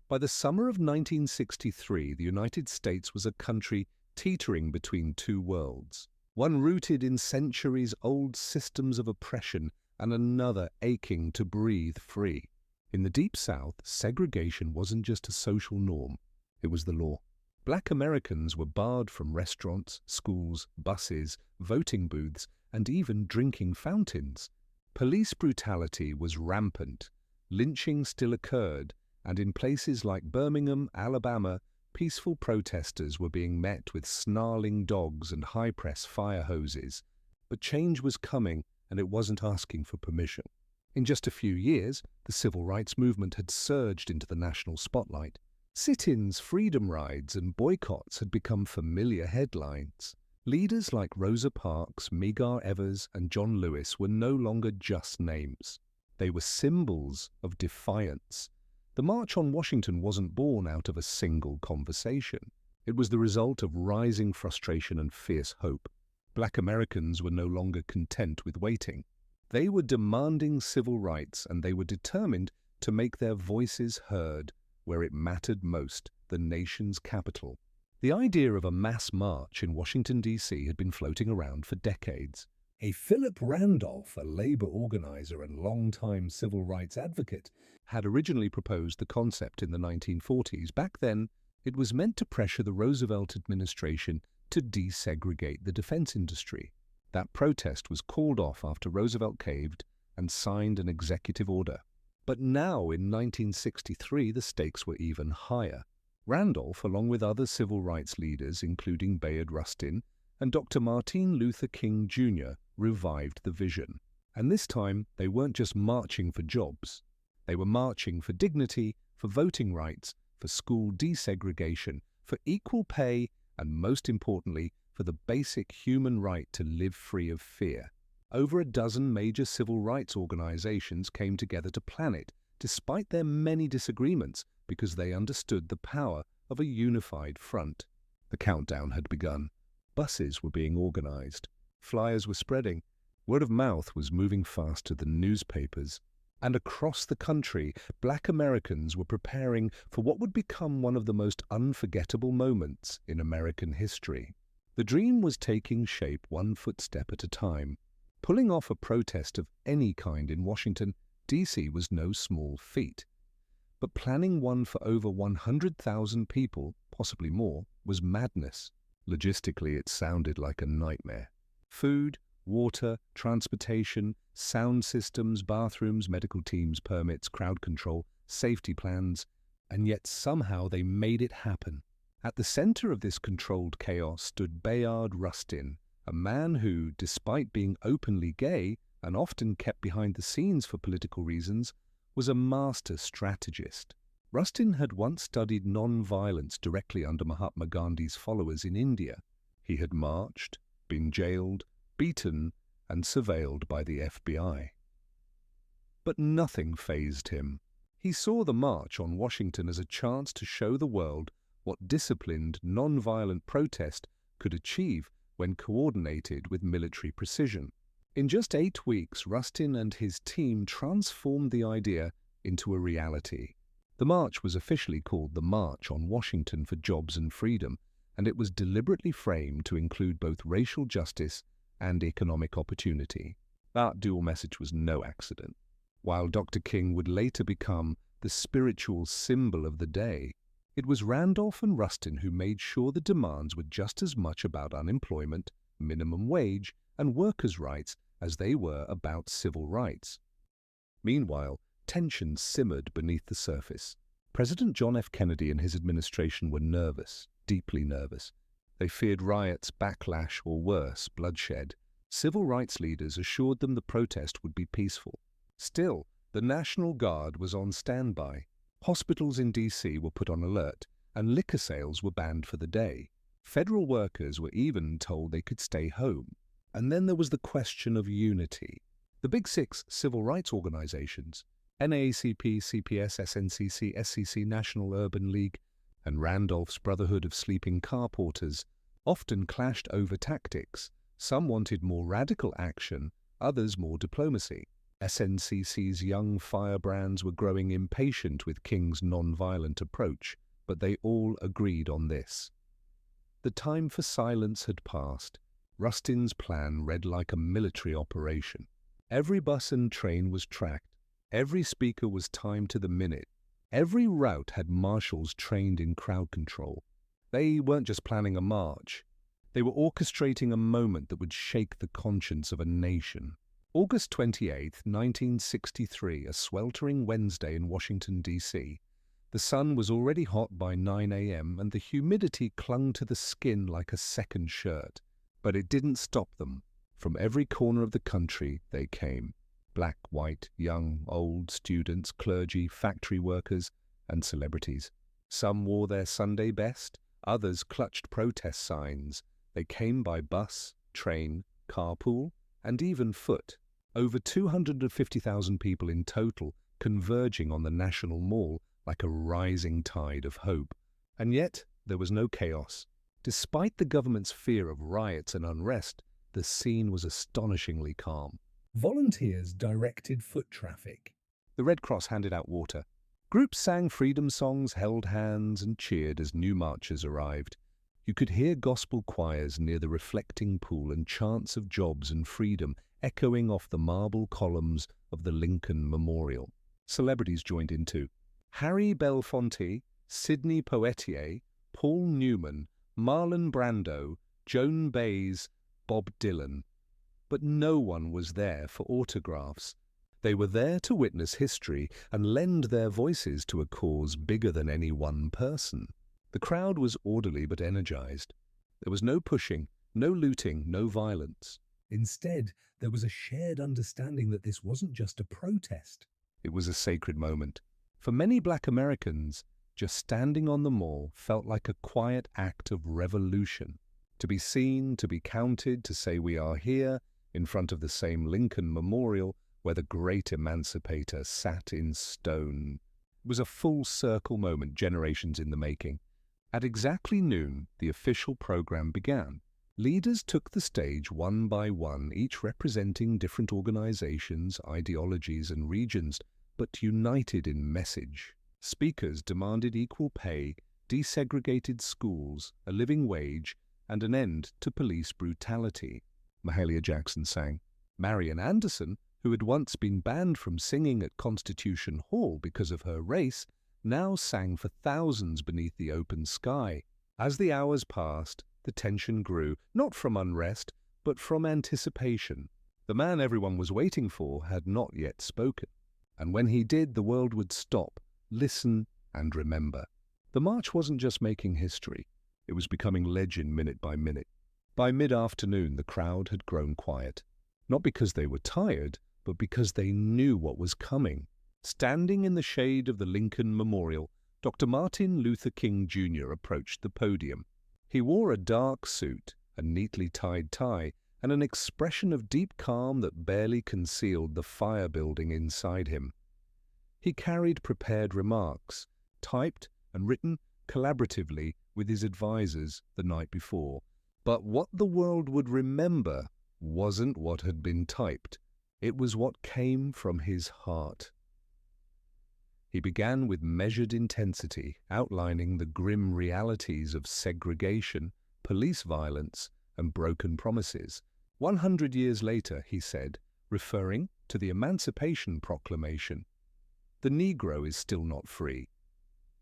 By the summer of 1963, the United States was a country teetering between two worlds, one rooted in centuries-old systems of oppression and another aching to breathe free. In the Deep South, segregation wasn't just a social norm, it was the law. Black Americans were barred from restaurants, schools, buses, voting booths, and even drinking fountains. Police brutality was rampant, lynching still occurred, and in places like Birmingham, Alabama, peaceful protesters were being met with snarling dogs and high-press fire hoses. But change was coming, and it wasn't asking for permission. In just a few years, the civil rights movement had surged into the national spotlight. Sit-ins, freedom rides, and boycotts had become familiar headlines. Leaders like Rosa Parks, Medgar Evers, and John Lewis were no longer just names. They were symbols of defiance. The March on Washington wasn't born out of a single conversation. It was the result of rising frustration and fierce hope. Black Americans were no longer content with waiting. They were demanding civil rights, and they were determined to make their voices heard where it mattered most, the nation's capital. The idea of a mass march in Washington, D.C. had been floating around for decades. Philip Randolph, a labor organizer and longtime civil rights advocate, had originally proposed the concept in the 1940s. Back then, it was meant to pressure the Roosevelt administration to desegregate the defense industry. That protest was called off after Roosevelt caved and signed an executive order. But now, in 1963, the stakes were even higher. Randolph, along with other civil rights leaders, including Bayard Rustin and Dr. Martin Luther King Jr., revived the vision. And this time, they weren't just marching for jobs. They were marching for dignity, for voting rights, for school desegregation, for equal pay, and most importantly, for the basic human right to live free of fear. Over a dozen major civil rights organizations came together to plan it, despite their many disagreements, because they understood the power of a unified front. The countdown had begun. Buses were being organized. Flyers were spreading. Word of mouth was moving faster than newspapers. And across the country, Black Americans were preparing for what would become one of the most unforgettable moments in American history. The dream was taking shape one footstep at a time. Pulling off a protest of any kind in Washington, D.C. was no small feat. But planning one for over 100,000 people, possibly more, was madness. Logistically, it sounded like a nightmare. Food, water, transportation, sound systems, bathrooms, medical teams, permits, crowd control, safety plans, and yet somehow they made it happen. At the center of this controlled chaos stood Bayard Rustin, a man who, despite being openly gay and often kept behind the scenes for political reasons, was a master strategist. Rustin had once studied non-violence directly under Mahatma Gandhi's followers in India. He had marched, been jailed, beaten, and surveilled by the FBI. But nothing fazed him. He saw the March on Washington as a chance to show the world what disciplined, non-violent protest could achieve when coordinated with military precision. In just 8 weeks, Rustin and his team transformed the idea into a reality. The march was officially called the March on Washington for Jobs and Freedom, and it was deliberately framed to include both racial justice and economic opportunity. That dual message was no accident. While Dr. King would later become the spiritual symbol of the day, it was Randolph and Rustin who made sure the demands were just as much about unemployment, minimum wage, and workers' rights as they were about civil rights. Meanwhile, tensions simmered beneath the surface. President John F. Kennedy and his administration were nervous, deeply nervous. They feared riots, backlash, or worse, bloodshed. Civil rights leaders assured them the protest would be peaceful. Still, the National Guard was on standby. Hospitals in D.C. were put on alert, and liquor sales were banned for the day. Federal workers were even told they could stay home. And then there was the question of unity. The Big Six civil rights organizations, NAACP, CPS, SNCC, SCC, National Urban League, and Randolph's Brotherhood of Sleeping Car Porters, often clashed over tactics. Some wanted more radical action, others more diplomacy. SNCC's young firebrands were growing impatient with King's non-violent approach, but they all agreed on this. The time for silence had passed. Rustin's plan read like a military operation. Every bus and train was tracked. Every speaker was timed to the minute. Every route had marshals trained in crowd control. They weren't just planning a march. They were orchestrating a moment that would shake the conscience of a nation. August 28, 1963, a sweltering Wednesday in Washington, D.C. The sun was already hot by 9 a.m. and the humidity clung to the skin like a second shirt. But it didn't stop them. From every corner of the country they came. Black, white, young, old, students, clergy, factory workers, and celebrities. Some wore their Sunday best, others clutched protest signs. They came by bus, train, carpool, and even foot. Over 250,000 people in total converging on the National Mall like a rising tide of hope. And yet there was no chaos. Despite the government's fear of riots and unrest, the scene was astonishingly calm. Volunteers directed foot traffic. The Red Cross handed out water. Groups sang freedom songs, held hands, and cheered as new marchers arrived. You could hear gospel choirs near the reflecting pool and chants of jobs and freedom echoing off the marble columns of the Lincoln Memorial. Celebrities joined in too. Harry Belafonte, Sidney Poitier, Paul Newman, Marlon Brando, Joan Baez, Bob Dylan. But no one was there for autographs. They were there to witness history and lend their voices to a cause bigger than any one person. The crowd was orderly but energized. There was no pushing, no looting, no violence. Instead, there was a shared understanding that this wasn't just a protest. It was a sacred moment. For many Black Americans, just standing on the mall felt like a quiet act of revolution. To be seen, to be counted, to say we are here, in front of the same Lincoln Memorial, where the great emancipator sat in stone. It was a full-circle moment, generations in the making. At exactly noon, the official program began. Leaders took the stage one by one, each representing different organizations, ideologies, and regions, but united in message. Speakers demanded equal pay, desegregated schools, a living wage, and an end to police brutality. Mahalia Jackson sang. Marian Anderson, who had once been banned from singing at Constitution Hall because of her race, now sang for thousands beneath the open sky. As the hours passed, the tension grew, not from unrest, but from anticipation. The man everyone was waiting for had not yet spoken, and when he did, the world would stop, listen, and remember. The march wasn't just making history, it was becoming legend minute by minute. By mid-afternoon, the crowd had grown quiet, not because they were tired, but because they knew what was coming. Standing in the shade of the Lincoln Memorial, Dr. Martin Luther King Jr. approached the podium. He wore a dark suit, a neatly tied tie, and an expression of deep calm that barely concealed the fire building inside him. He carried prepared remarks, typed and written collaboratively with his advisors the night before. But what the world would remember wasn't what had been typed. It was what came from his heart. He began with measured intensity, outlining the grim realities of segregation, police violence, and broken promises. 100 years later, he said, referring to the Emancipation Proclamation, "The Negro is still not free."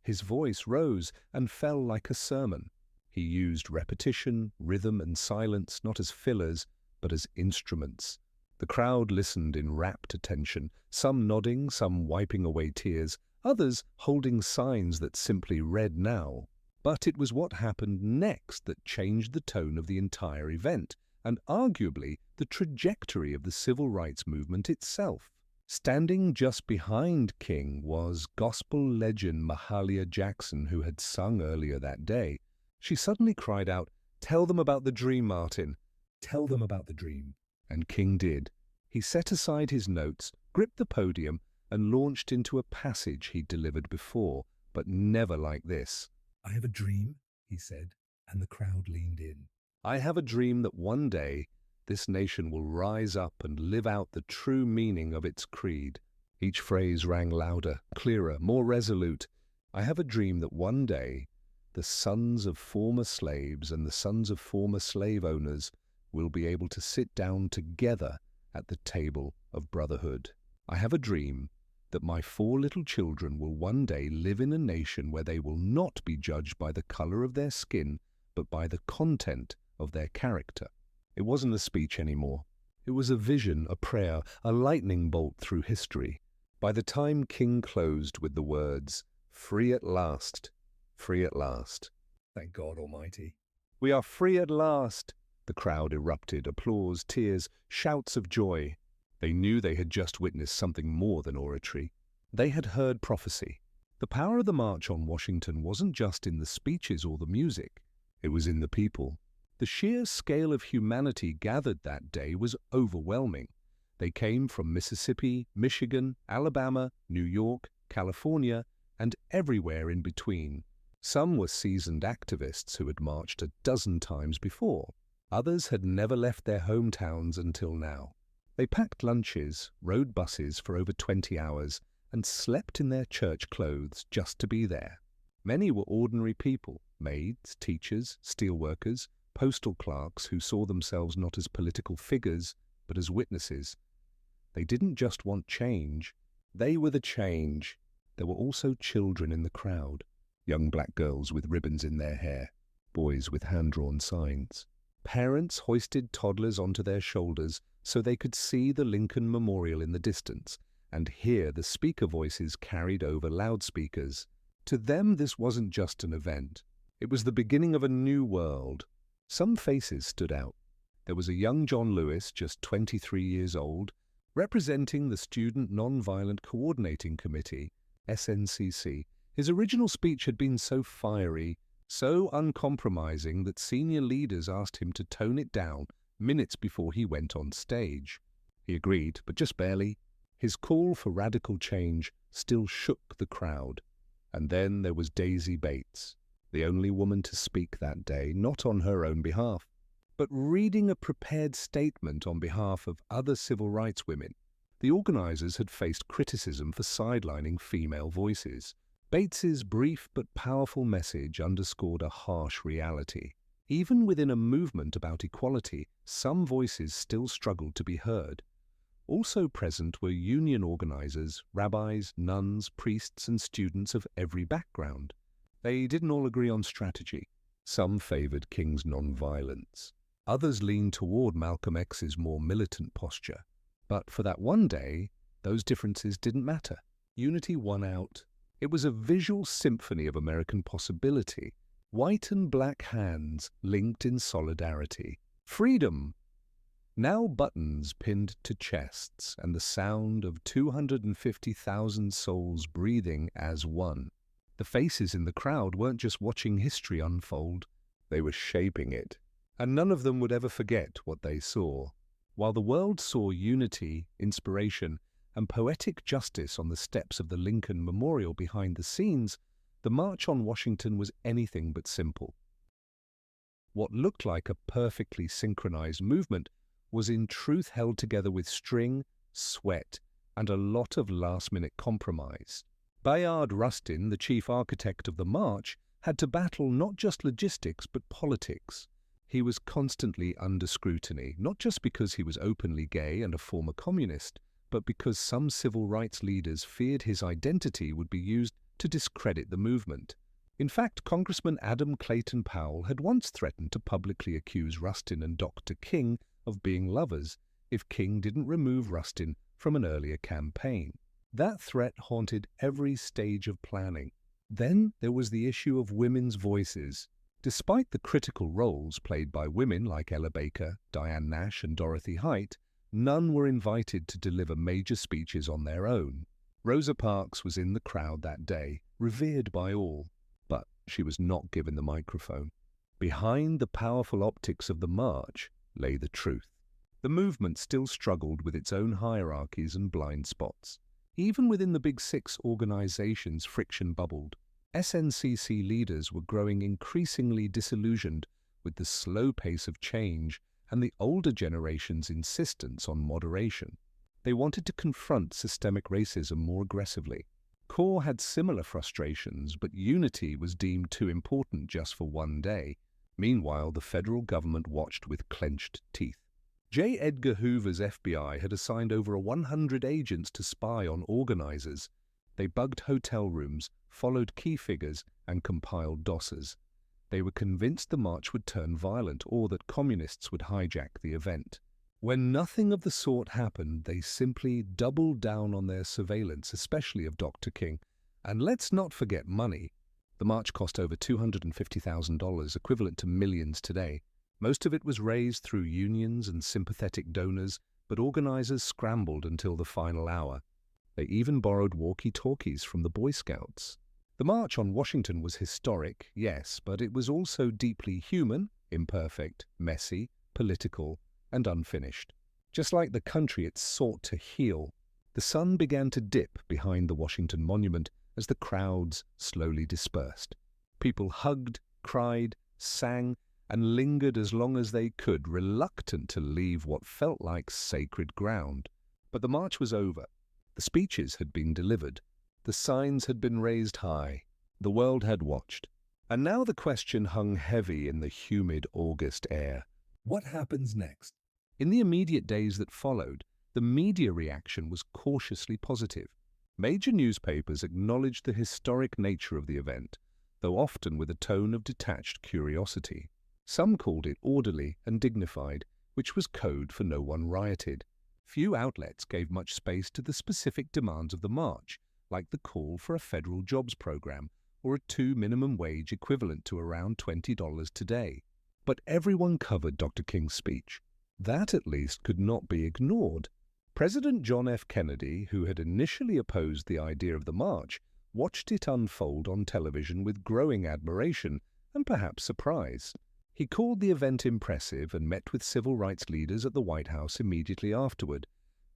His voice rose and fell like a sermon. He used repetition, rhythm, and silence not as fillers, but as instruments. The crowd listened in rapt attention, some nodding, some wiping away tears, others holding signs that simply read now. But it was what happened next that changed the tone of the entire event, and arguably the trajectory of the civil rights movement itself. Standing just behind King was gospel legend Mahalia Jackson, who had sung earlier that day. She suddenly cried out, "Tell them about the dream, Martin. Tell them about the dream." And King did. He set aside his notes, gripped the podium, and launched into a passage he'd delivered before, but never like this. "I have a dream," he said, and the crowd leaned in. "I have a dream that one day this nation will rise up and live out the true meaning of its creed." Each phrase rang louder, clearer, more resolute. "I have a dream that one day the sons of former slaves and the sons of former slave owners will be able to sit down together at the table of brotherhood. I have a dream that my 4 little children will one day live in a nation where they will not be judged by the color of their skin, but by the content of their character." It wasn't a speech anymore. It was a vision, a prayer, a lightning bolt through history. By the time King closed with the words, "Free at last, free at last." Thank God Almighty. "We are free at last." The crowd erupted, applause, tears, shouts of joy. They knew they had just witnessed something more than oratory. They had heard prophecy. The power of the March on Washington wasn't just in the speeches or the music. It was in the people. The sheer scale of humanity gathered that day was overwhelming. They came from Mississippi, Michigan, Alabama, New York, California, and everywhere in between. Some were seasoned activists who had marched a dozen times before. Others had never left their hometowns until now. They packed lunches, rode buses for over 20 hours, and slept in their church clothes just to be there. Many were ordinary people, maids, teachers, steelworkers, postal clerks who saw themselves not as political figures, but as witnesses. They didn't just want change, they were the change. There were also children in the crowd, young black girls with ribbons in their hair, boys with hand-drawn signs. Parents hoisted toddlers onto their shoulders so they could see the Lincoln Memorial in the distance and hear the speaker voices carried over loudspeakers. To them, this wasn't just an event. It was the beginning of a new world. Some faces stood out. There was a young John Lewis, just 23 years old, representing the Student Nonviolent Coordinating Committee, SNCC. His original speech had been so fiery, so uncompromising that senior leaders asked him to tone it down minutes before he went on stage. He agreed, but just barely. His call for radical change still shook the crowd. And then there was Daisy Bates, the only woman to speak that day, not on her own behalf, but reading a prepared statement on behalf of other civil rights women. The organizers had faced criticism for sidelining female voices. Bates's brief but powerful message underscored a harsh reality. Even within a movement about equality, some voices still struggled to be heard. Also present were union organizers, rabbis, nuns, priests, and students of every background. They didn't all agree on strategy. Some favored King's nonviolence. Others leaned toward Malcolm X's more militant posture. But for that one day, those differences didn't matter. Unity won out. It was a visual symphony of American possibility. White and black hands linked in solidarity. Freedom! Now buttons pinned to chests and the sound of 250,000 souls breathing as one. The faces in the crowd weren't just watching history unfold, they were shaping it. And none of them would ever forget what they saw. While the world saw unity, inspiration, and poetic justice on the steps of the Lincoln Memorial behind the scenes, the March on Washington was anything but simple. What looked like a perfectly synchronized movement was in truth held together with string, sweat, and a lot of last-minute compromise. Bayard Rustin, the chief architect of the march, had to battle not just logistics but politics. He was constantly under scrutiny, not just because he was openly gay and a former communist, but because some civil rights leaders feared his identity would be used to discredit the movement. In fact, Congressman Adam Clayton Powell had once threatened to publicly accuse Rustin and Dr. King of being lovers if King didn't remove Rustin from an earlier campaign. That threat haunted every stage of planning. Then there was the issue of women's voices. Despite the critical roles played by women like Ella Baker, Diane Nash, and Dorothy Height, none were invited to deliver major speeches on their own. Rosa Parks was in the crowd that day, revered by all, but she was not given the microphone. Behind the powerful optics of the march lay the truth. The movement still struggled with its own hierarchies and blind spots. Even within the Big Six organizations, friction bubbled. SNCC leaders were growing increasingly disillusioned with the slow pace of change and the older generation's insistence on moderation. They wanted to confront systemic racism more aggressively. CORE had similar frustrations, but unity was deemed too important just for one day. Meanwhile, the federal government watched with clenched teeth. J. Edgar Hoover's FBI had assigned over 100 agents to spy on organizers. They bugged hotel rooms, followed key figures, and compiled dossiers. They were convinced the march would turn violent or that communists would hijack the event. When nothing of the sort happened, they simply doubled down on their surveillance, especially of Dr. King. And let's not forget money. The march cost over $250,000, equivalent to millions today. Most of it was raised through unions and sympathetic donors, but organizers scrambled until the final hour. They even borrowed walkie-talkies from the Boy Scouts. The March on Washington was historic, yes, but it was also deeply human, imperfect, messy, political, and unfinished. Just like the country it sought to heal, the sun began to dip behind the Washington Monument as the crowds slowly dispersed. People hugged, cried, sang, and lingered as long as they could, reluctant to leave what felt like sacred ground. But the march was over. The speeches had been delivered. The signs had been raised high. The world had watched. And now the question hung heavy in the humid August air. What happens next? In the immediate days that followed, the media reaction was cautiously positive. Major newspapers acknowledged the historic nature of the event, though often with a tone of detached curiosity. Some called it orderly and dignified, which was code for no one rioted. Few outlets gave much space to the specific demands of the march, like the call for a federal jobs program or a $2 minimum wage equivalent to around $20 today. But everyone covered Dr. King's speech. That, at least, could not be ignored. President John F. Kennedy, who had initially opposed the idea of the march, watched it unfold on television with growing admiration and perhaps surprise. He called the event impressive and met with civil rights leaders at the White House immediately afterward.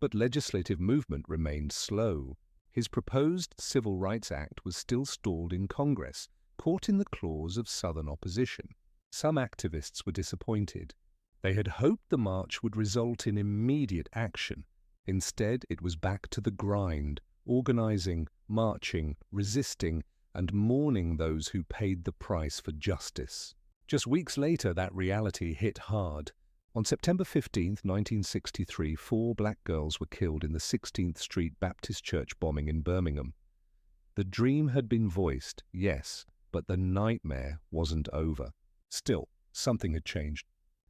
But legislative movement remained slow. His proposed Civil Rights Act was still stalled in Congress, caught in the claws of Southern opposition. Some activists were disappointed. They had hoped the march would result in immediate action. Instead, it was back to the grind, organizing, marching, resisting, and mourning those who paid the price for justice. Just weeks later, that reality hit hard. On September 15, 1963, 4 black girls were killed in the 16th Street Baptist Church bombing in Birmingham. The dream had been voiced, yes, but the nightmare wasn't over. Still, something had changed.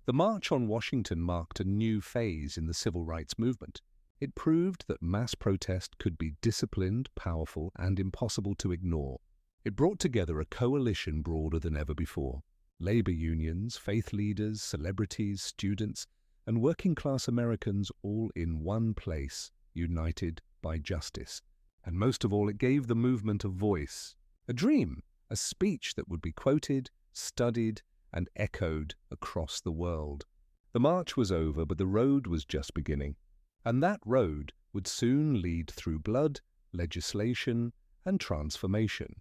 The March on Washington marked a new phase in the civil rights movement. It proved that mass protest could be disciplined, powerful, and impossible to ignore. It brought together a coalition broader than ever before. Labor unions, faith leaders, celebrities, students, and working-class Americans all in one place, united by justice. And most of all, it gave the movement a voice, a dream, a speech that would be quoted, studied, and echoed across the world. The march was over, but the road was just beginning. And that road would soon lead through blood, legislation, and transformation.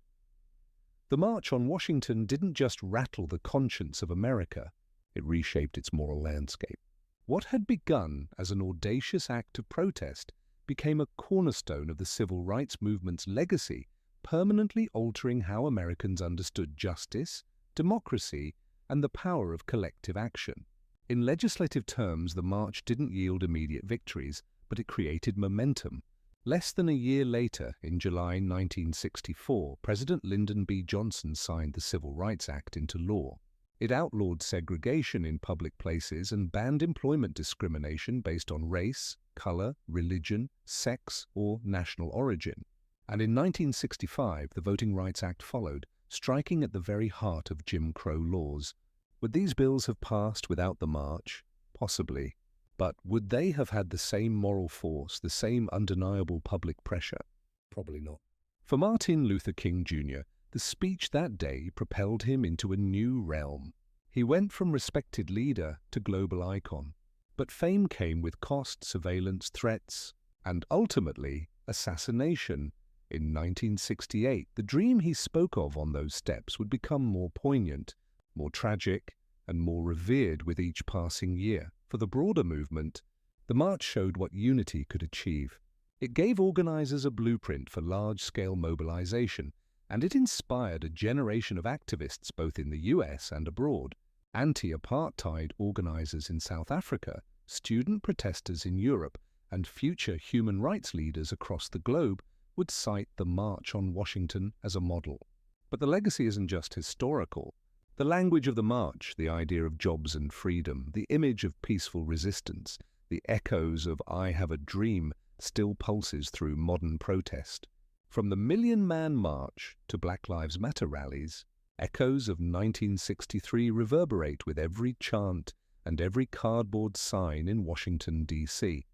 The March on Washington didn't just rattle the conscience of America, it reshaped its moral landscape. What had begun as an audacious act of protest became a cornerstone of the civil rights movement's legacy, permanently altering how Americans understood justice, democracy, and the power of collective action. In legislative terms, the march didn't yield immediate victories, but it created momentum. Less than a year later, in July 1964, President Lyndon B. Johnson signed the Civil Rights Act into law. It outlawed segregation in public places and banned employment discrimination based on race, color, religion, sex, or national origin. And in 1965, the Voting Rights Act followed, striking at the very heart of Jim Crow laws. Would these bills have passed without the march? Possibly. But would they have had the same moral force, the same undeniable public pressure? Probably not. For Martin Luther King Jr., the speech that day propelled him into a new realm. He went from respected leader to global icon. But fame came with cost, surveillance, threats, and ultimately, assassination. In 1968, the dream he spoke of on those steps would become more poignant, more tragic, and more revered with each passing year. For the broader movement, the march showed what unity could achieve. It gave organizers a blueprint for large-scale mobilization, and it inspired a generation of activists both in the US and abroad. Anti-apartheid organizers in South Africa, student protesters in Europe, and future human rights leaders across the globe would cite the March on Washington as a model. But the legacy isn't just historical. The language of the march, the idea of jobs and freedom, the image of peaceful resistance, the echoes of "I have a dream" still pulses through modern protest. From the Million Man March to Black Lives Matter rallies, echoes of 1963 reverberate with every chant and every cardboard sign in Washington, D.C.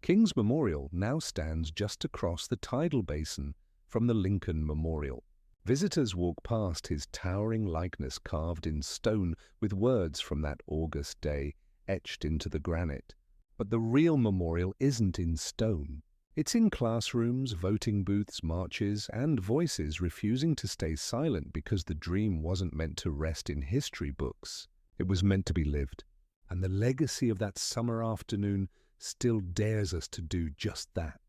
King's Memorial now stands just across the tidal basin from the Lincoln Memorial. Visitors walk past his towering likeness carved in stone with words from that August day etched into the granite. But the real memorial isn't in stone. It's in classrooms, voting booths, marches, and voices refusing to stay silent because the dream wasn't meant to rest in history books. It was meant to be lived. And the legacy of that summer afternoon still dares us to do just that.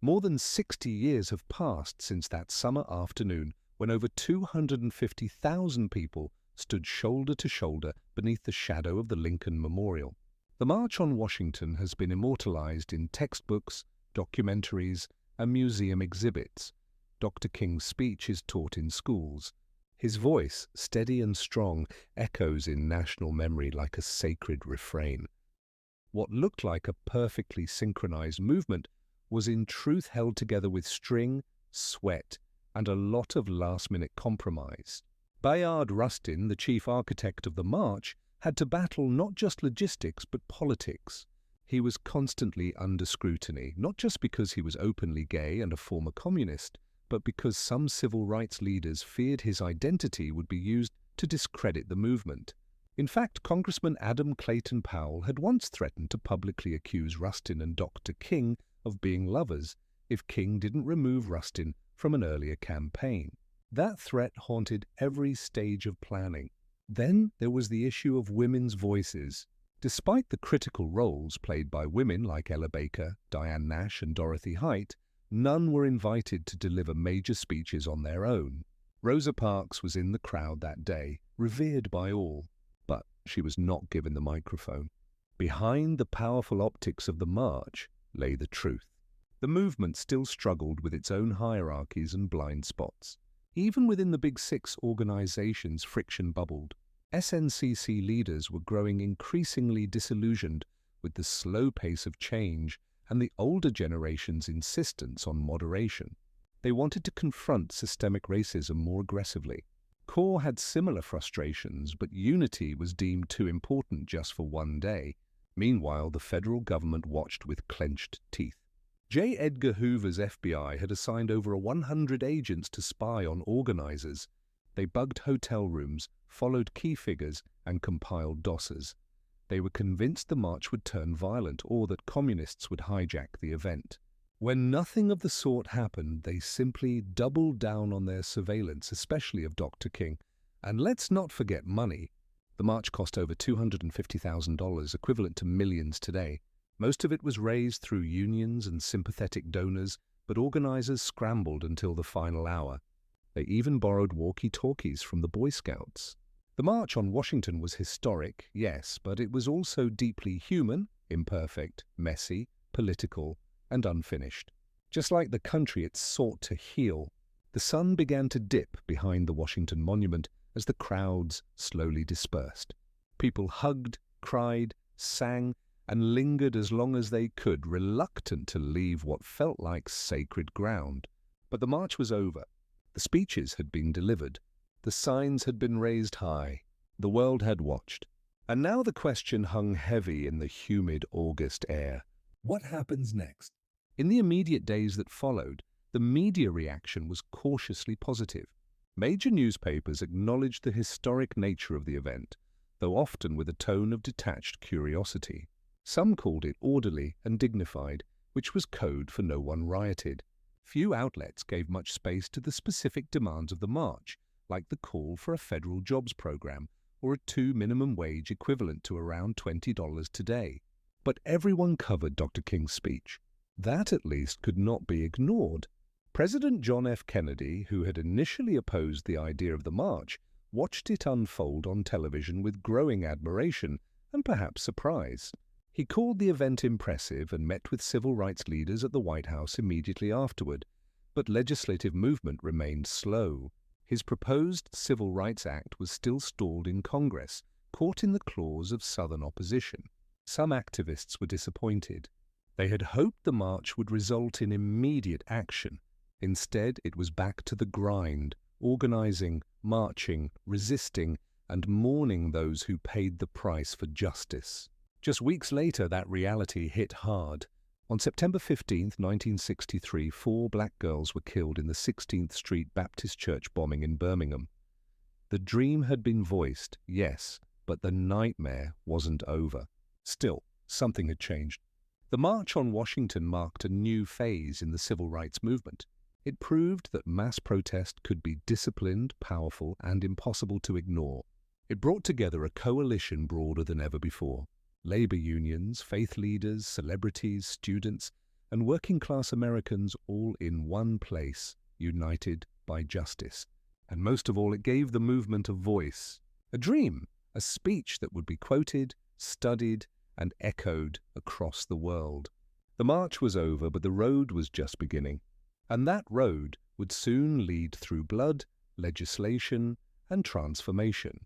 More than 60 years have passed since that summer afternoon when over 250,000 people stood shoulder to shoulder beneath the shadow of the Lincoln Memorial. The March on Washington has been immortalized in textbooks, documentaries, and museum exhibits. Dr. King's speech is taught in schools. His voice, steady and strong, echoes in national memory like a sacred refrain. What looked like a perfectly synchronized movement was in truth held together with string, sweat, and a lot of last-minute compromise. Bayard Rustin, the chief architect of the march, had to battle not just logistics but politics. He was constantly under scrutiny, not just because he was openly gay and a former communist, but because some civil rights leaders feared his identity would be used to discredit the movement. In fact, Congressman Adam Clayton Powell had once threatened to publicly accuse Rustin and Dr. King of being lovers if King didn't remove Rustin from an earlier campaign. That threat haunted every stage of planning. Then there was the issue of women's voices. Despite the critical roles played by women like Ella Baker, Diane Nash, and Dorothy Height, none were invited to deliver major speeches on their own. Rosa Parks was in the crowd that day, revered by all, but she was not given the microphone. Behind the powerful optics of the march lay the truth. The movement still struggled with its own hierarchies and blind spots. Even within the Big Six organizations, friction bubbled. SNCC leaders were growing increasingly disillusioned with the slow pace of change and the older generation's insistence on moderation. They wanted to confront systemic racism more aggressively. CORE had similar frustrations, but unity was deemed too important just for one day. Meanwhile, the federal government watched with clenched teeth. J. Edgar Hoover's FBI had assigned over 100 agents to spy on organizers. They bugged hotel rooms, followed key figures, and compiled dossiers. They were convinced the march would turn violent or that communists would hijack the event. When nothing of the sort happened, they simply doubled down on their surveillance, especially of Dr. King. And let's not forget money. The march cost over $250,000, equivalent to millions today. Most of it was raised through unions and sympathetic donors, but organizers scrambled until the final hour. They even borrowed walkie-talkies from the Boy Scouts. The March on Washington was historic, yes, but it was also deeply human, imperfect, messy, political, and unfinished. Just like the country it sought to heal, the sun began to dip behind the Washington Monument as the crowds slowly dispersed. People hugged, cried, sang, and lingered as long as they could, reluctant to leave what felt like sacred ground. But the march was over. The speeches had been delivered. The signs had been raised high. The world had watched. And now the question hung heavy in the humid August air. What happens next? In the immediate days that followed, the media reaction was cautiously positive. Major newspapers acknowledged the historic nature of the event, though often with a tone of detached curiosity. Some called it orderly and dignified, which was code for no one rioted. Few outlets gave much space to the specific demands of the march, like the call for a federal jobs program or a $2 minimum wage equivalent to around $20 today. But everyone covered Dr. King's speech. That, at least, could not be ignored. President John F. Kennedy, who had initially opposed the idea of the march, watched it unfold on television with growing admiration and perhaps surprise. He called the event impressive and met with civil rights leaders at the White House immediately afterward, but legislative movement remained slow. His proposed Civil Rights Act was still stalled in Congress, caught in the claws of Southern opposition. Some activists were disappointed. They had hoped the march would result in immediate action. Instead, it was back to the grind, organizing, marching, resisting, and mourning those who paid the price for justice. Just weeks later, that reality hit hard. On September 15, 1963, 4 black girls were killed in the 16th Street Baptist Church bombing in Birmingham. The dream had been voiced, yes, but the nightmare wasn't over. Still, something had changed. The March on Washington marked a new phase in the civil rights movement. It proved that mass protest could be disciplined, powerful, and impossible to ignore. It brought together a coalition broader than ever before. Labor unions, faith leaders, celebrities, students, and working-class Americans all in one place, united by justice. And most of all, it gave the movement a voice, a dream, a speech that would be quoted, studied, and echoed across the world. The march was over, but the road was just beginning. And that road would soon lead through blood, legislation, and transformation.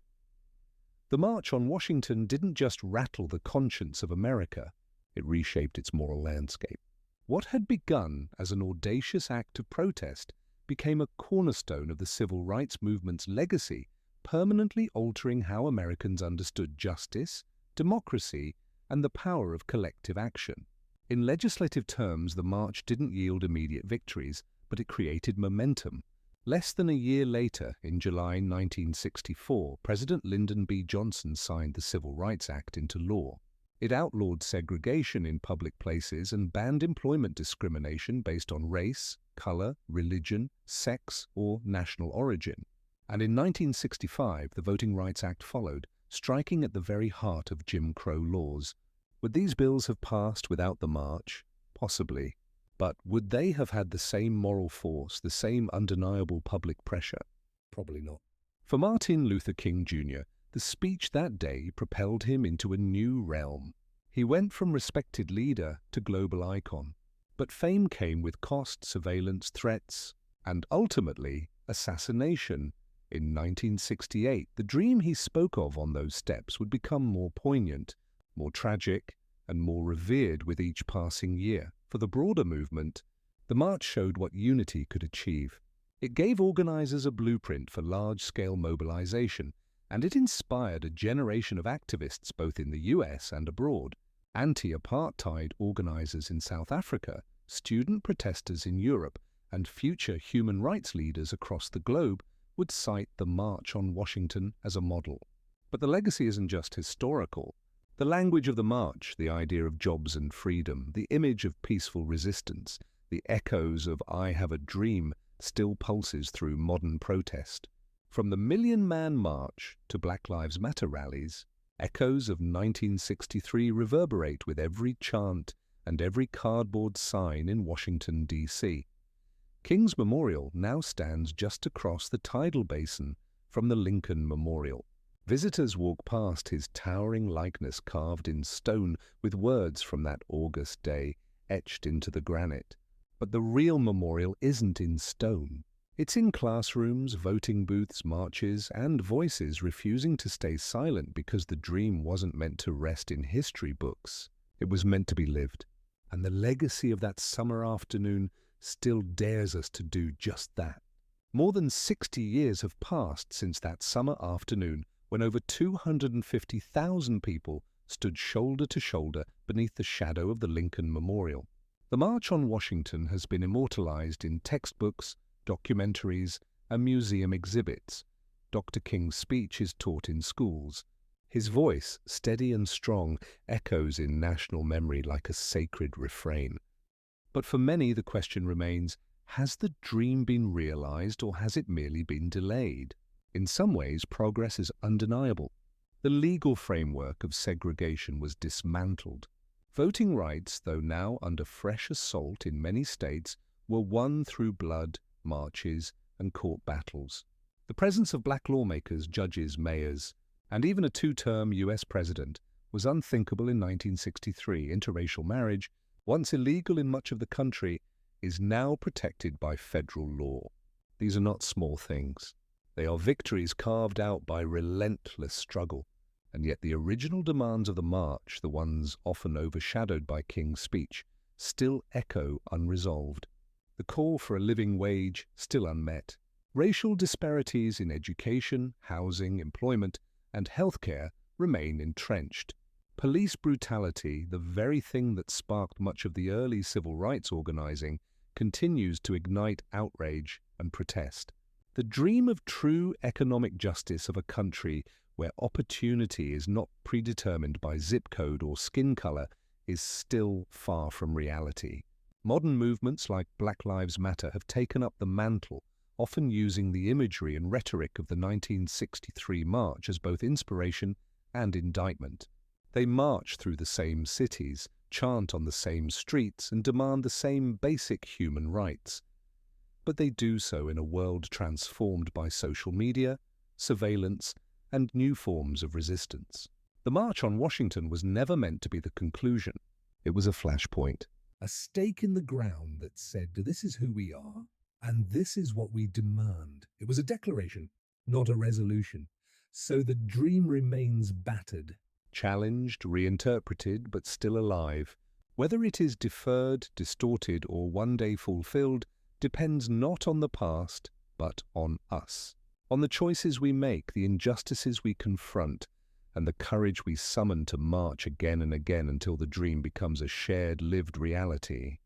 The March on Washington didn't just rattle the conscience of America, it reshaped its moral landscape. What had begun as an audacious act of protest became a cornerstone of the civil rights movement's legacy, permanently altering how Americans understood justice, democracy, and the power of collective action. In legislative terms, the march didn't yield immediate victories, but it created momentum. Less than a year later, in July 1964, President Lyndon B. Johnson signed the Civil Rights Act into law. It outlawed segregation in public places and banned employment discrimination based on race, color, religion, sex, or national origin. And in 1965, the Voting Rights Act followed, striking at the very heart of Jim Crow laws. Would these bills have passed without the march? Possibly. But would they have had the same moral force, the same undeniable public pressure? Probably not. For Martin Luther King Jr., the speech that day propelled him into a new realm. He went from respected leader to global icon. But fame came with cost, surveillance, threats, and ultimately, assassination. In 1968, the dream he spoke of on those steps would become more poignant, more tragic, and more revered with each passing year. For the broader movement, the march showed what unity could achieve. It gave organizers a blueprint for large-scale mobilization, and it inspired a generation of activists both in the US and abroad. Anti-apartheid organizers in South Africa, student protesters in Europe, and future human rights leaders across the globe would cite the March on Washington as a model. But the legacy isn't just historical. The language of the march, the idea of jobs and freedom, the image of peaceful resistance, the echoes of "I have a dream" still pulses through modern protest. From the Million Man March to Black Lives Matter rallies, echoes of 1963 reverberate with every chant and every cardboard sign in Washington, D.C. King's Memorial now stands just across the tidal basin from the Lincoln Memorial. Visitors walk past his towering likeness carved in stone with words from that August day etched into the granite. But the real memorial isn't in stone. It's in classrooms, voting booths, marches, and voices refusing to stay silent because the dream wasn't meant to rest in history books. It was meant to be lived. And the legacy of that summer afternoon still dares us to do just that. More than 60 years have passed since that summer afternoon when over 250,000 people stood shoulder to shoulder beneath the shadow of the Lincoln Memorial. The March on Washington has been immortalized in textbooks, documentaries, and museum exhibits. Dr. King's speech is taught in schools. His voice, steady and strong, echoes in national memory like a sacred refrain. But for many, the question remains, has the dream been realized or has it merely been delayed? In some ways, progress is undeniable. The legal framework of segregation was dismantled. Voting rights, though now under fresh assault in many states, were won through blood, marches, and court battles. The presence of black lawmakers, judges, mayors, and even a two-term U.S. president was unthinkable in 1963. Interracial marriage, once illegal in much of the country, is now protected by federal law. These are not small things. They are victories carved out by relentless struggle, and yet the original demands of the march, the ones often overshadowed by King's speech, still echo unresolved. The call for a living wage still unmet. Racial disparities in education, housing, employment, and healthcare remain entrenched. Police brutality, the very thing that sparked much of the early civil rights organizing, continues to ignite outrage and protest. The dream of true economic justice of a country where opportunity is not predetermined by zip code or skin color is still far from reality. Modern movements like Black Lives Matter have taken up the mantle, often using the imagery and rhetoric of the 1963 march as both inspiration and indictment. They march through the same cities, chant on the same streets, and demand the same basic human rights. But they do so in a world transformed by social media, surveillance, and new forms of resistance. The March on Washington was never meant to be the conclusion. It was a flashpoint, a stake in the ground that said, "This is who we are, and this is what we demand." It was a declaration, not a resolution. So the dream remains battered, challenged, reinterpreted, but still alive. Whether it is deferred, distorted, or one day fulfilled depends not on the past, but on us. On the choices we make, the injustices we confront, and the courage we summon to march again and again until the dream becomes a shared, lived reality.